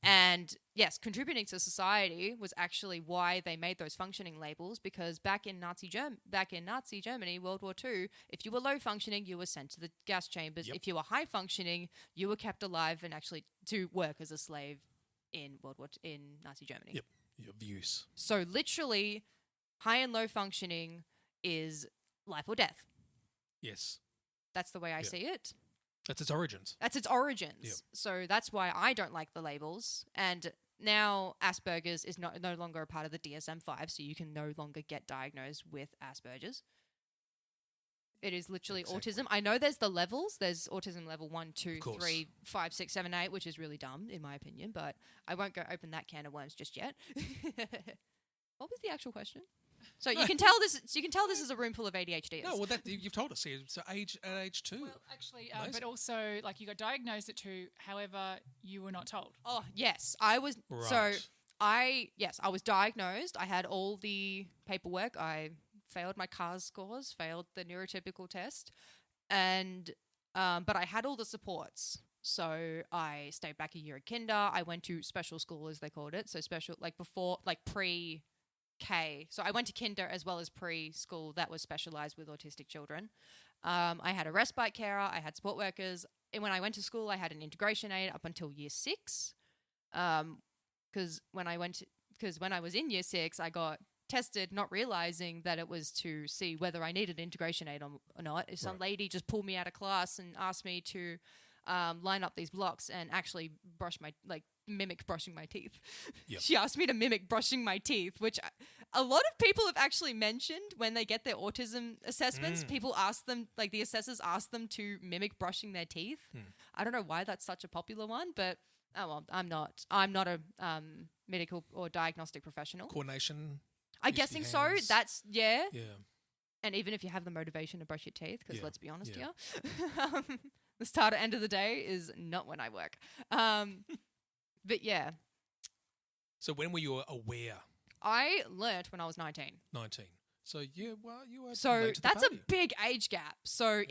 And yes, contributing to society was actually why they made those functioning labels, because back in Nazi Germany, World War II, if you were low functioning, you were sent to the gas chambers. Yep. If you were high functioning, you were kept alive and actually to work as a slave in Nazi Germany. Yep, your views. So literally, high and low functioning is life or death. Yes. That's the way I see it. That's its origins. That's its origins. Yep. So that's why I don't like the labels. And now Asperger's is no longer a part of the DSM-5, so you can no longer get diagnosed with Asperger's. It is literally autism. I know there's the levels. There's autism level 1, 2, 3, 5, 6, 7, 8, which is really dumb in my opinion, but I won't go open that can of worms just yet. What was the actual question? So you can tell this is a room full of ADHDers. No, well, you've told us here. So at age 2. Well, actually, but also like you got diagnosed at 2. However, you were not told. Oh yes, I was. Right. So I was diagnosed. I had all the paperwork. I failed my CARS scores, failed the neurotypical test, and but I had all the supports. So I stayed back a year at kinder. I went to special school, as they called it. So special, like before, like pre-K. So I went to kinder as well as preschool that was specialised with autistic children. I had a respite carer. I had support workers. And when I went to school, I had an integration aide up until year 6. Because when I was in year 6, I got tested, not realizing that it was to see whether I needed integration aid or not. If some lady just pulled me out of class and asked me to line up these blocks and actually mimic brushing my teeth. Yep. She asked me to mimic brushing my teeth, which a lot of people have actually mentioned when they get their autism assessments. People ask them, like the assessors ask them to mimic brushing their teeth. I don't know why that's such a popular one, but I'm not a medical or diagnostic professional. Coordination. I'm guessing so. That's yeah. Yeah. And even if you have the motivation to brush your teeth, because let's be honest Yeah. here, the start or end of the day is not when I work. But yeah, So when were you aware? I learnt when I was 19. 19. So yeah, well, you were. So late to the that's a party. big age gap. So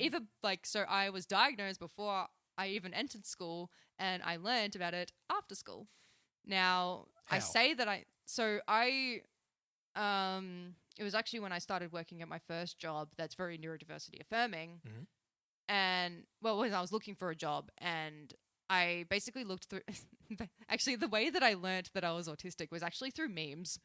so I was diagnosed before I even entered school, and I learned about it after school. Now I How? say that it was actually when I started working at my first job that's very neurodiversity affirming. Mhm. And when I was looking for a job, and I basically looked through actually the way that I learnt that I was autistic was actually through memes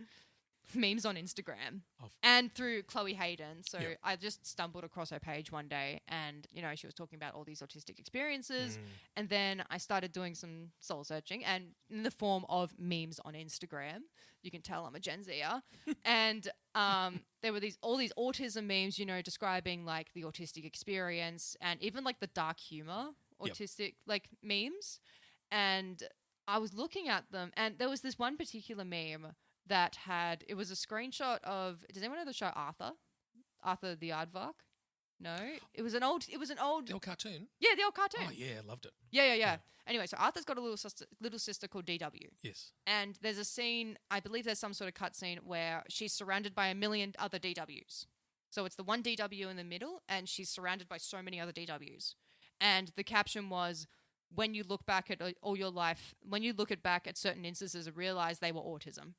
on Instagram and through Chloe Hayden. So Yep. I just stumbled across her page one day, and she was talking about all these autistic experiences, and then I started doing some soul searching, and in the form of memes on Instagram. You can tell I'm a Gen Zer. And there were all these autism memes, describing like the autistic experience and even like the dark humor autistic like memes. And I was looking at them, and there was this one particular meme that it was a screenshot of, does anyone know the show Arthur the Aardvark? No, it was an old The old cartoon. yeah, the old cartoon. Oh yeah, loved it. Yeah. Anyway, so Arthur's got a little sister called DW. Yes. And there's a scene, I believe there's some sort of cutscene where she's surrounded by a million other DWs. So it's the one DW in the middle, and she's surrounded by so many other DWs. And the caption was, when you look back at all your life, when you look back at certain instances and realize they were autism.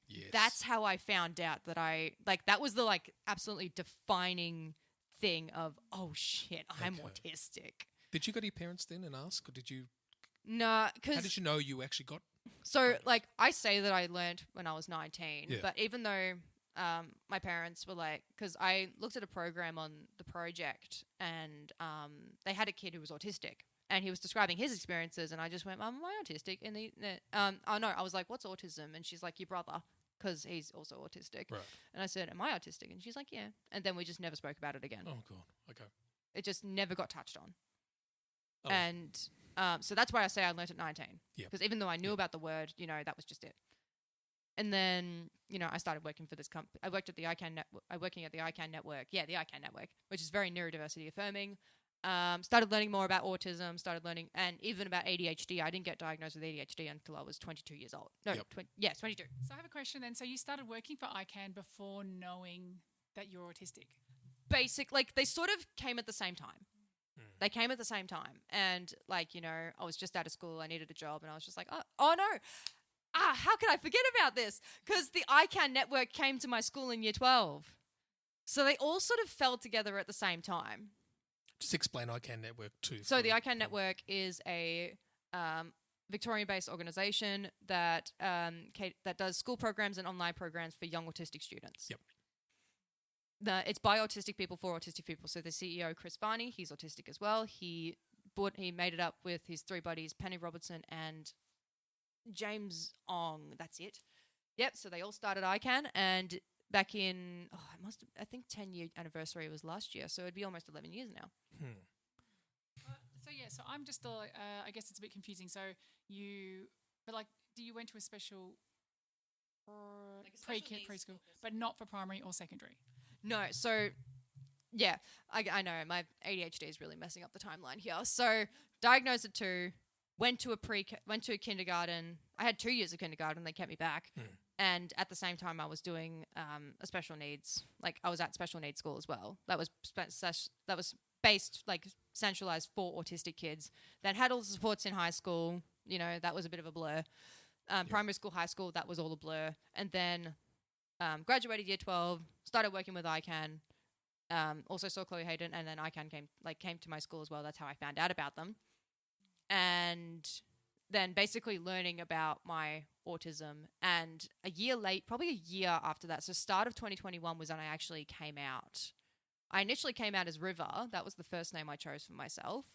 Yes. That's how I found out that that was the absolutely defining thing of, oh shit, I'm Okay. autistic. Did you go to your parents then and ask, or did you? No, How because did you know you actually got? so I say that I learned when I was 19, Yeah. but even though my parents were because I looked at a program on the project, and they had a kid who was autistic, and he was describing his experiences, and I just went, am I autistic? And I was like, what's autism? And she's like, your brother, because he's also autistic. Right. And I said, am I autistic? And she's like, yeah. And then we just never spoke about it again. Oh god. Okay. It just never got touched on. Oh. And so that's why I say I learnt at 19. Yeah. Because even though I knew about the word, that was just it. And then, I started working for this company. I worked at the ICANN working at the ICANN network. Yeah, the ICANN network, which is very neurodiversity affirming. Started learning more about autism, and even about ADHD. I didn't get diagnosed with ADHD until I was 22 years old. No, Yep. 22. So I have a question then. So you started working for ICANN before knowing that you're autistic? They sort of came at the same time. They came at the same time. And I was just out of school. I needed a job, and I was just like, oh no. How could I forget about this? Because the ICANN network came to my school in year 12. So they all sort of fell together at the same time. Just explain ICANN Network too. So the ICANN network is a Victorian-based organisation that that does school programs and online programs for young autistic students. Yep. it's by autistic people for autistic people. So the CEO, Chris Varney, he's autistic as well. He made it up with his 3 buddies, Penny Robertson and James Ong. That's it. Yep. So they all started ICANN, and back in I think 10-year anniversary was last year. So it'd be almost 11 years now. So I'm just I guess it's a bit confusing. So you went to a special preschool, but not for primary or secondary. No, so yeah, I know my ADHD is really messing up the timeline here. So diagnosed at 2, went to a kindergarten. I had 2 years of kindergarten. They kept me back, and at the same time I was doing a special needs. Like I was at special needs school as well. That was based centralized for autistic kids. That had all the supports in high school. You know, that was a bit of a blur. Primary school, high school, that was all a blur. And then graduated year 12, started working with ICANN, also saw Chloe Hayden, and then ICANN came to my school as well. That's how I found out about them. And then basically learning about my autism. And a year late, probably a year after that, so start of 2021 was when I actually came out. I initially came out as River. That was the first name I chose for myself.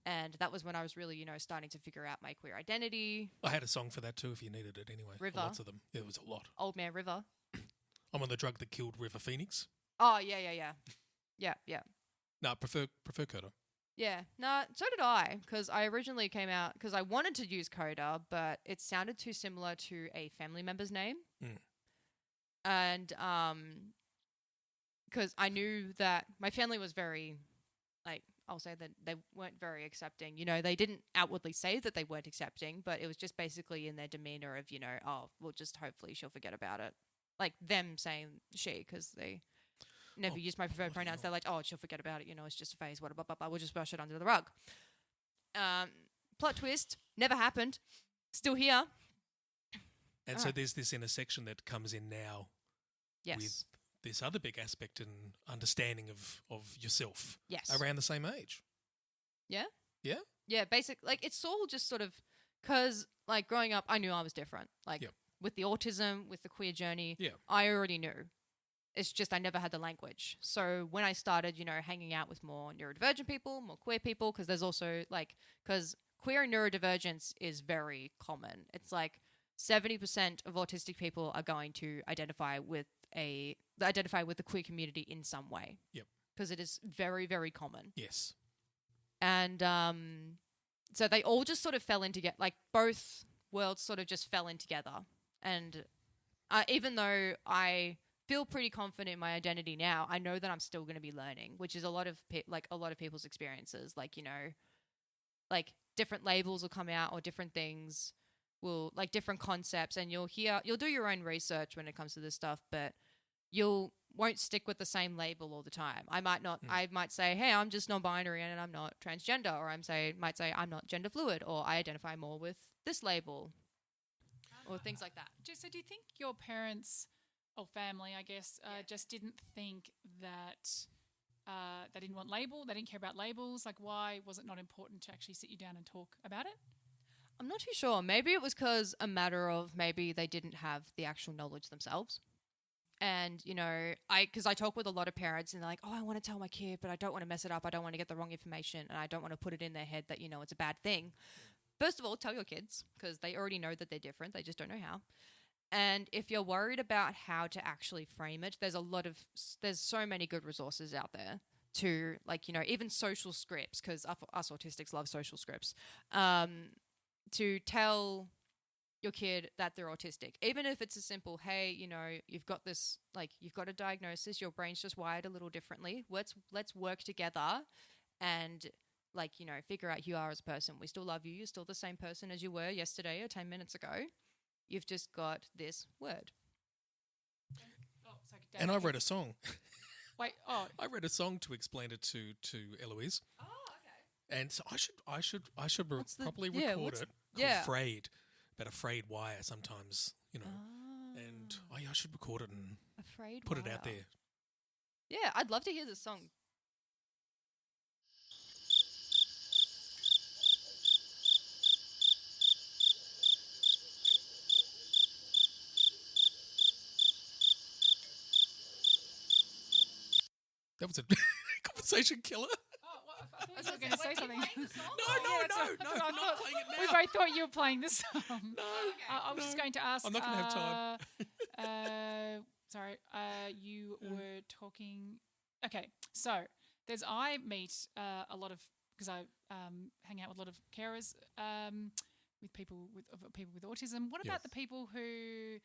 And that was when I was really, starting to figure out my queer identity. I had a song for that too if you needed it anyway. River. Lots of them. There was a lot. Old Man River. I'm on the drug that killed River Phoenix. Oh, yeah. Yeah. No, I prefer Koda. Yeah. No, so did I, because I originally came out, because I wanted to use Koda, but it sounded too similar to a family member's name. And because I knew that my family was very, I'll say that they weren't very accepting. They didn't outwardly say that they weren't accepting, but it was just basically in their demeanor of, well, just hopefully she'll forget about it. Like them saying she, because they never used my preferred pronouns. They're like, oh, she'll forget about it. It's just a phase. What blah, blah, blah. We'll just brush it under the rug. Plot twist, never happened. Still here. And so there's this intersection that comes in now. Yes. With this other big aspect and understanding of yourself. Yes. Around the same age. Yeah? Yeah? Yeah, basically, it's all just sort of, because, growing up, I knew I was different. With the autism, with the queer journey, I already knew. It's just I never had the language. So when I started, hanging out with more neurodivergent people, more queer people, because there's also, because queer and neurodivergence is very common. It's 70% of autistic people are going to identify with the queer community in some way. Yep. Because it is very, very common. Yes. And so they all just sort of fell in together. Both worlds sort of just fell in together. And even though I feel pretty confident in my identity now, I know that I'm still going to be learning, which is a lot of people's experiences. Different labels will come out, or different things will, different concepts, and you'll do your own research when it comes to this stuff, but won't stick with the same label all the time. I might not. I might say, hey, I'm just non-binary and I'm not transgender, or might say I'm not gender fluid, or I identify more with this label, or things like that. So do you think your parents or family, I guess, just didn't think that they didn't want label, they didn't care about labels? Why was it not important to actually sit you down and talk about it? I'm not too sure. Maybe it was because a matter of maybe they didn't have the actual knowledge themselves. And, because I talk with a lot of parents and they're like, oh, I want to tell my kid, but I don't want to mess it up. I don't want to get the wrong information, and I don't want to put it in their head that, it's a bad thing. First of all, tell your kids, because they already know that they're different. They just don't know how. And if you're worried about how to actually frame it, there's so many good resources out there to, even social scripts, because us autistics love social scripts, to tell your kid that they're autistic. Even if it's a simple, hey, you've got this, you've got a diagnosis, your brain's just wired a little differently. Let's work together and, figure out who you are as a person. We still love you. You're still the same person as you were yesterday or 10 minutes ago. You've just got this word. And I wrote a song. Wait, I read a song to explain it to Eloise. Oh, okay. And so I should properly record it. Called Frayed, but a frayed wire sometimes, And I should record it and put it out there. Yeah, I'd love to hear this song. That was a conversation killer. Oh, well, I thought you were going to say something. No, I'm not playing it now. We both thought you were playing the song. No, I was just going to ask. I'm not going to have time. Sorry, you were talking. Okay, so I meet a lot of, because I hang out with a lot of carers, with people with autism. What about the people who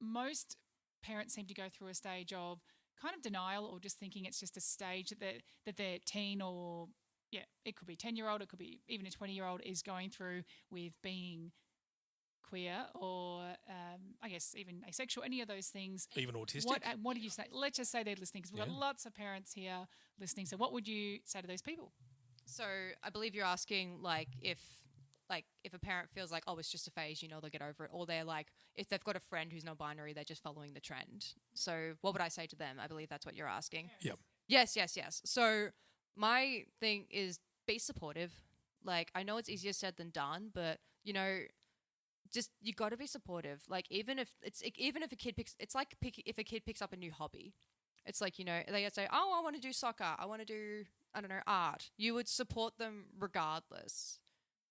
most parents seem to go through a stage of kind of denial, or just thinking it's just a stage that their teen, or it could be 10-year-old, it could be even a 20-year-old is going through with being queer, or I guess even asexual, any of those things. Even autistic. What do you say? Let's just say they're listening, because we've got lots of parents here listening. So what would you say to those people? So I believe you're asking if a parent feels like, oh, it's just a phase, they'll get over it, or they're like, if they've got a friend who's non-binary, they're just following the trend. So what would I say to them? I believe that's what you're asking. Yep. Yes. So my thing is, be supportive. Like, I know it's easier said than done, but just you got to be supportive. Like, even if a kid picks, it's like if a kid picks up a new hobby, it's like, they say, oh, I want to do soccer, I want to do, I don't know, art. You would support them regardless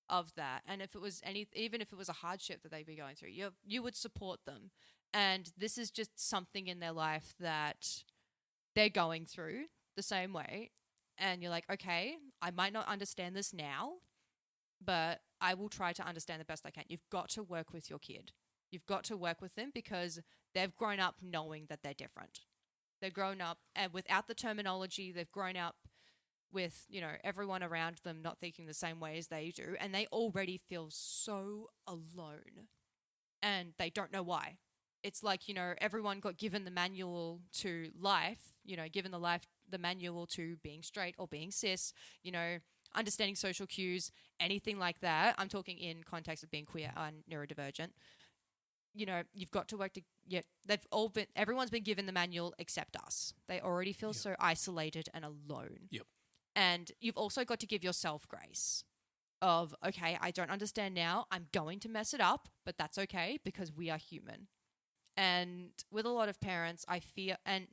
of that. And if it was even if it was a hardship that they'd be going through, you would support them. And this is just something in their life that they're going through the same way. And you're like, okay, I might not understand this now, but I will try to understand the best I can. You've got to work with your kid. You've got to work with them, because they've grown up knowing that they're different. They've grown up and without the terminology. They've grown up with, everyone around them not thinking the same way as they do. And they already feel so alone, and they don't know why. It's like, everyone got given the manual to life, given the manual to being straight or being cis, understanding social cues, anything like that. I'm talking in context of being queer and neurodivergent. You've got to work to, everyone's been given the manual except us. They already feel so isolated and alone. Yep. And you've also got to give yourself grace of, okay, I don't understand now. I'm going to mess it up, but that's okay, because we are human. And with a lot of parents, I fear, and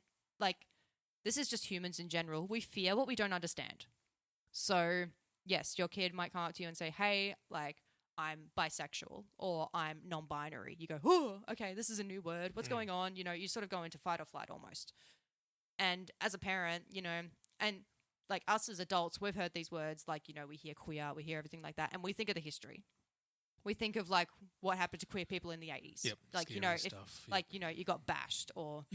this is just humans in general, we fear what we don't understand. So yes, your kid might come up to you and say, hey, I'm bisexual, or I'm non-binary. You go, oh, okay, this is a new word. What's going on? You sort of go into fight or flight almost. And as a parent, and us as adults, we've heard these words, we hear queer, we hear everything like that, and we think of the history. We think of what happened to queer people in the 80s. Yep, stuff. You got bashed, or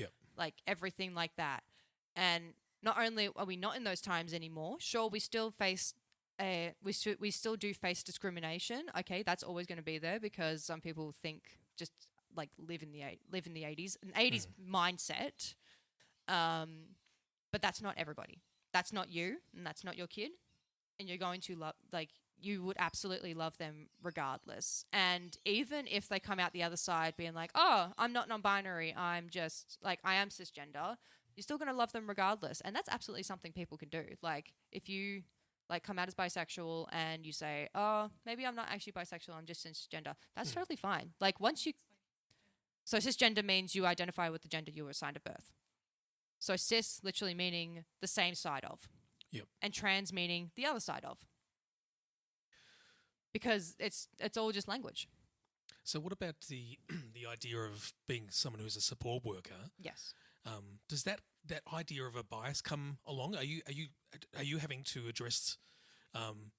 everything like that. And not only are we not in those times anymore, sure, we still face we still do face discrimination. Okay, that's always going to be there, because some people think just live in the 80s, an 80s mindset. But that's not everybody. That's not you, and that's not your kid. And you're going to love, you would absolutely love them regardless. And even if they come out the other side being like, oh, I'm not non-binary, I'm just I am cisgender, you're still going to love them regardless. And that's absolutely something people can do. If you come out as bisexual and you say, oh, maybe I'm not actually bisexual, I'm just cisgender, that's totally fine. So cisgender means you identify with the gender you were assigned at birth. So cis literally meaning the same side of. Yep. And trans meaning the other side of. Because it's all just language. So what about the idea of being someone who's a support worker? Yes. Does that idea of a bias come along? Are you having to address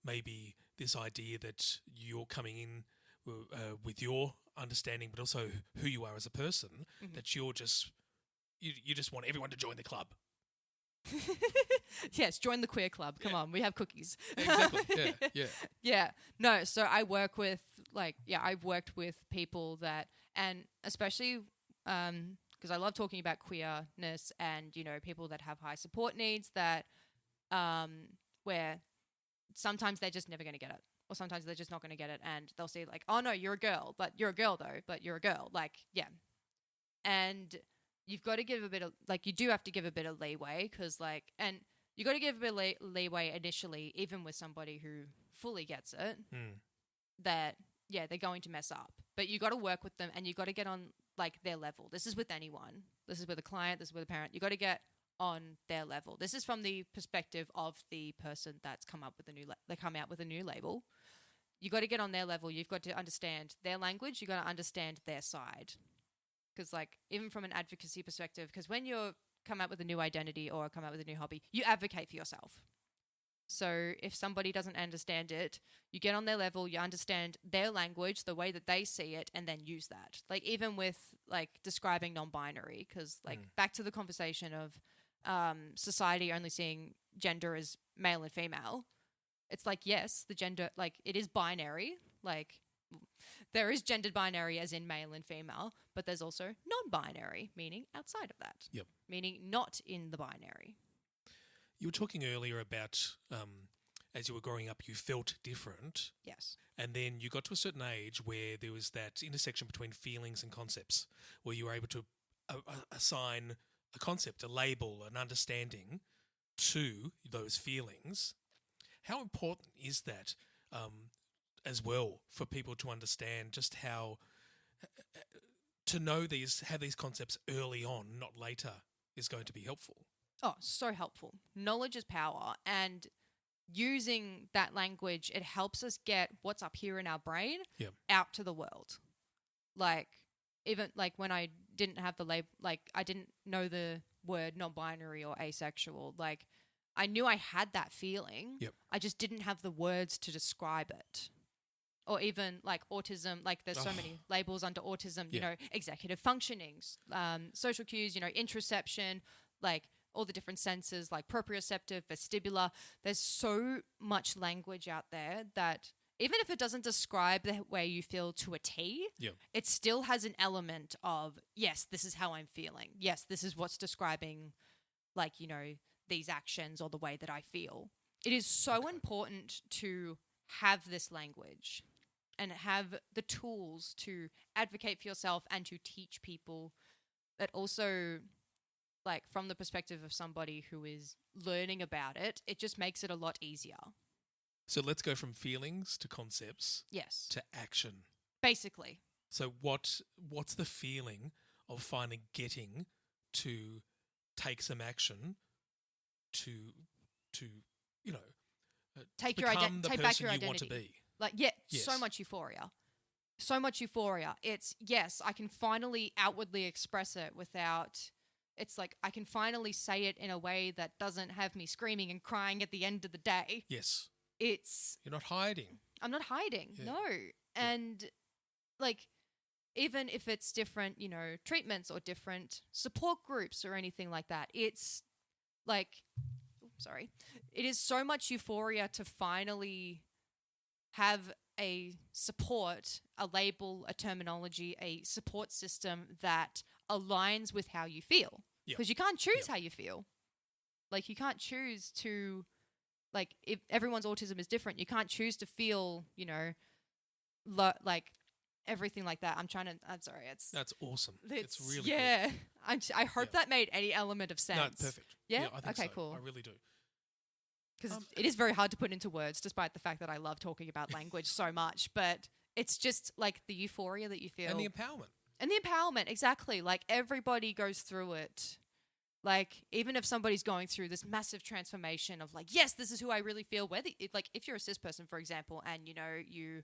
maybe this idea that you're coming in with your understanding, but also who you are as a person, that you're just you just want everyone to join the club? Yes, join the queer club. Come on, we have cookies. Exactly. Yeah. Yeah. No, so I work with I've worked with people that, and especially because I love talking about queerness and people that have high support needs, that where sometimes they're just never going to get it, or sometimes they're just not going to get it, and they'll say oh no, you're a girl, but you're a girl though, but you're a girl, and you've got to give a bit of, you do have to give a bit of leeway, because and you got to give a bit of leeway initially, even with somebody who fully gets it, that they're going to mess up, but you got to work with them, and you got to get on their level. This is with anyone. This is with a client. This is with a parent. You got to get on their level. This is from the perspective of the person that's come up with they come out with a new label. You got to get on their level. You've got to understand their language. You got to understand their side. Because like even from an advocacy perspective, because when you come out with a new identity or come out with a new hobby, you advocate for yourself. So if somebody doesn't understand it, you get on their level, you understand their language, the way that they see it, and then use that. Like even with like describing non-binary, because like back to the conversation of society only seeing gender as male and female. It's like, yes, the gender, like it is binary, like there is gendered binary as in male and female, but there's also non-binary, meaning outside of that. Yep. Meaning not in the binary. You were talking earlier about as you were growing up, you felt different. Yes. And then you got to a certain age where there was that intersection between feelings and concepts, where you were able to assign a concept, a label, an understanding to those feelings. How important is that as well for people to understand just how to know have these concepts early on, not later, is going to be helpful? Oh, so helpful. Knowledge is power, and using that language, it helps us get what's up here in our brain out to the world. Like, even like when I didn't have the label, like I didn't know the word non-binary or asexual, like I knew I had that feeling. Yep. I just didn't have the words to describe it. Or even like autism, like there's so many labels under autism, you know, executive functionings, social cues, you know, interoception, like all the different senses like proprioceptive, vestibular. There's so much language out there that even if it doesn't describe the way you feel to a T, it still has an element of, yes, this is how I'm feeling. Yes, this is what's describing like, you know, these actions or the way that I feel. It is so important to have this language and have the tools to advocate for yourself and to teach people, but also like from the perspective of somebody who is learning about it, it just makes it a lot easier. So let's go from feelings to concepts. Yes. To action. Basically. So what's the feeling of finally getting to take some action to you know, take become your the take person back your you identity. want to be. Like so much euphoria. So much euphoria. It's yes, I can finally outwardly express it without. It's like I can finally say it in a way that doesn't have me screaming and crying at the end of the day. Yes. You're not hiding. I'm not hiding. Yeah. No. And like even if it's different, you know, treatments or different support groups or anything like that, it's like it is so much euphoria to finally have a support, a label, a terminology, a support system that aligns with how you feel. Because you can't choose how you feel. Like you can't choose to, like if everyone's autism is different, you can't choose to feel, you know, like everything like that. I'm sorry. That's awesome. It's really good. Yeah. I hope that made any element of sense. No, perfect. Yeah? I think okay, so. cool. I really do. Because it is very hard to put into words, despite the fact that I love talking about language so much. But it's just like the euphoria that you feel. And the empowerment. And the empowerment, exactly. Like everybody goes through it. Like even if somebody's going through this massive transformation of like, yes, this is who I really feel. Like if you're a cis person, for example, and you know you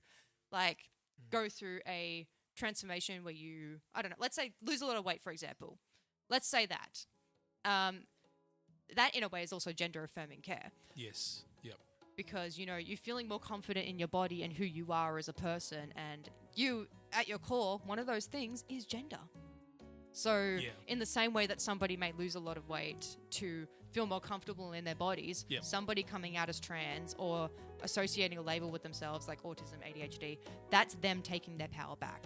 like go through a transformation where you, I don't know, let's say lose a lot of weight, for example. Let's say that. That in a way is also gender affirming care. Yes. Yep. Because, you know, you're feeling more confident in your body and who you are as a person. And you, at your core, one of those things is gender. So in the same way that somebody may lose a lot of weight to feel more comfortable in their bodies, somebody coming out as trans or associating a label with themselves like autism, ADHD, that's them taking their power back.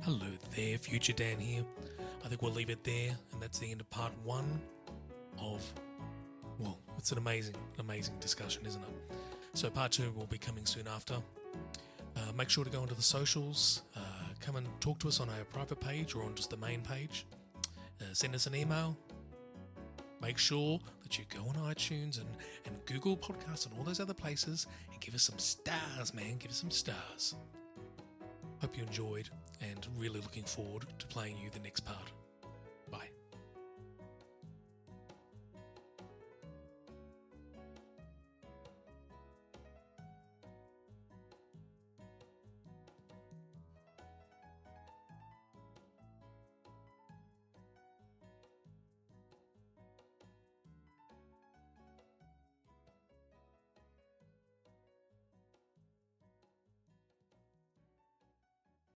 Hello there, Future Dan here. I think we'll leave it there, and that's the end of part 1 of, well, it's an amazing discussion, isn't it? So part 2 will be coming soon after. Make sure to go onto the socials, come and talk to us on our private page or on just the main page. Send us an email. Make sure that you go on iTunes and Google Podcasts and all those other places and give us some stars, man. Give us some stars. Hope you enjoyed and really looking forward to playing you the next part.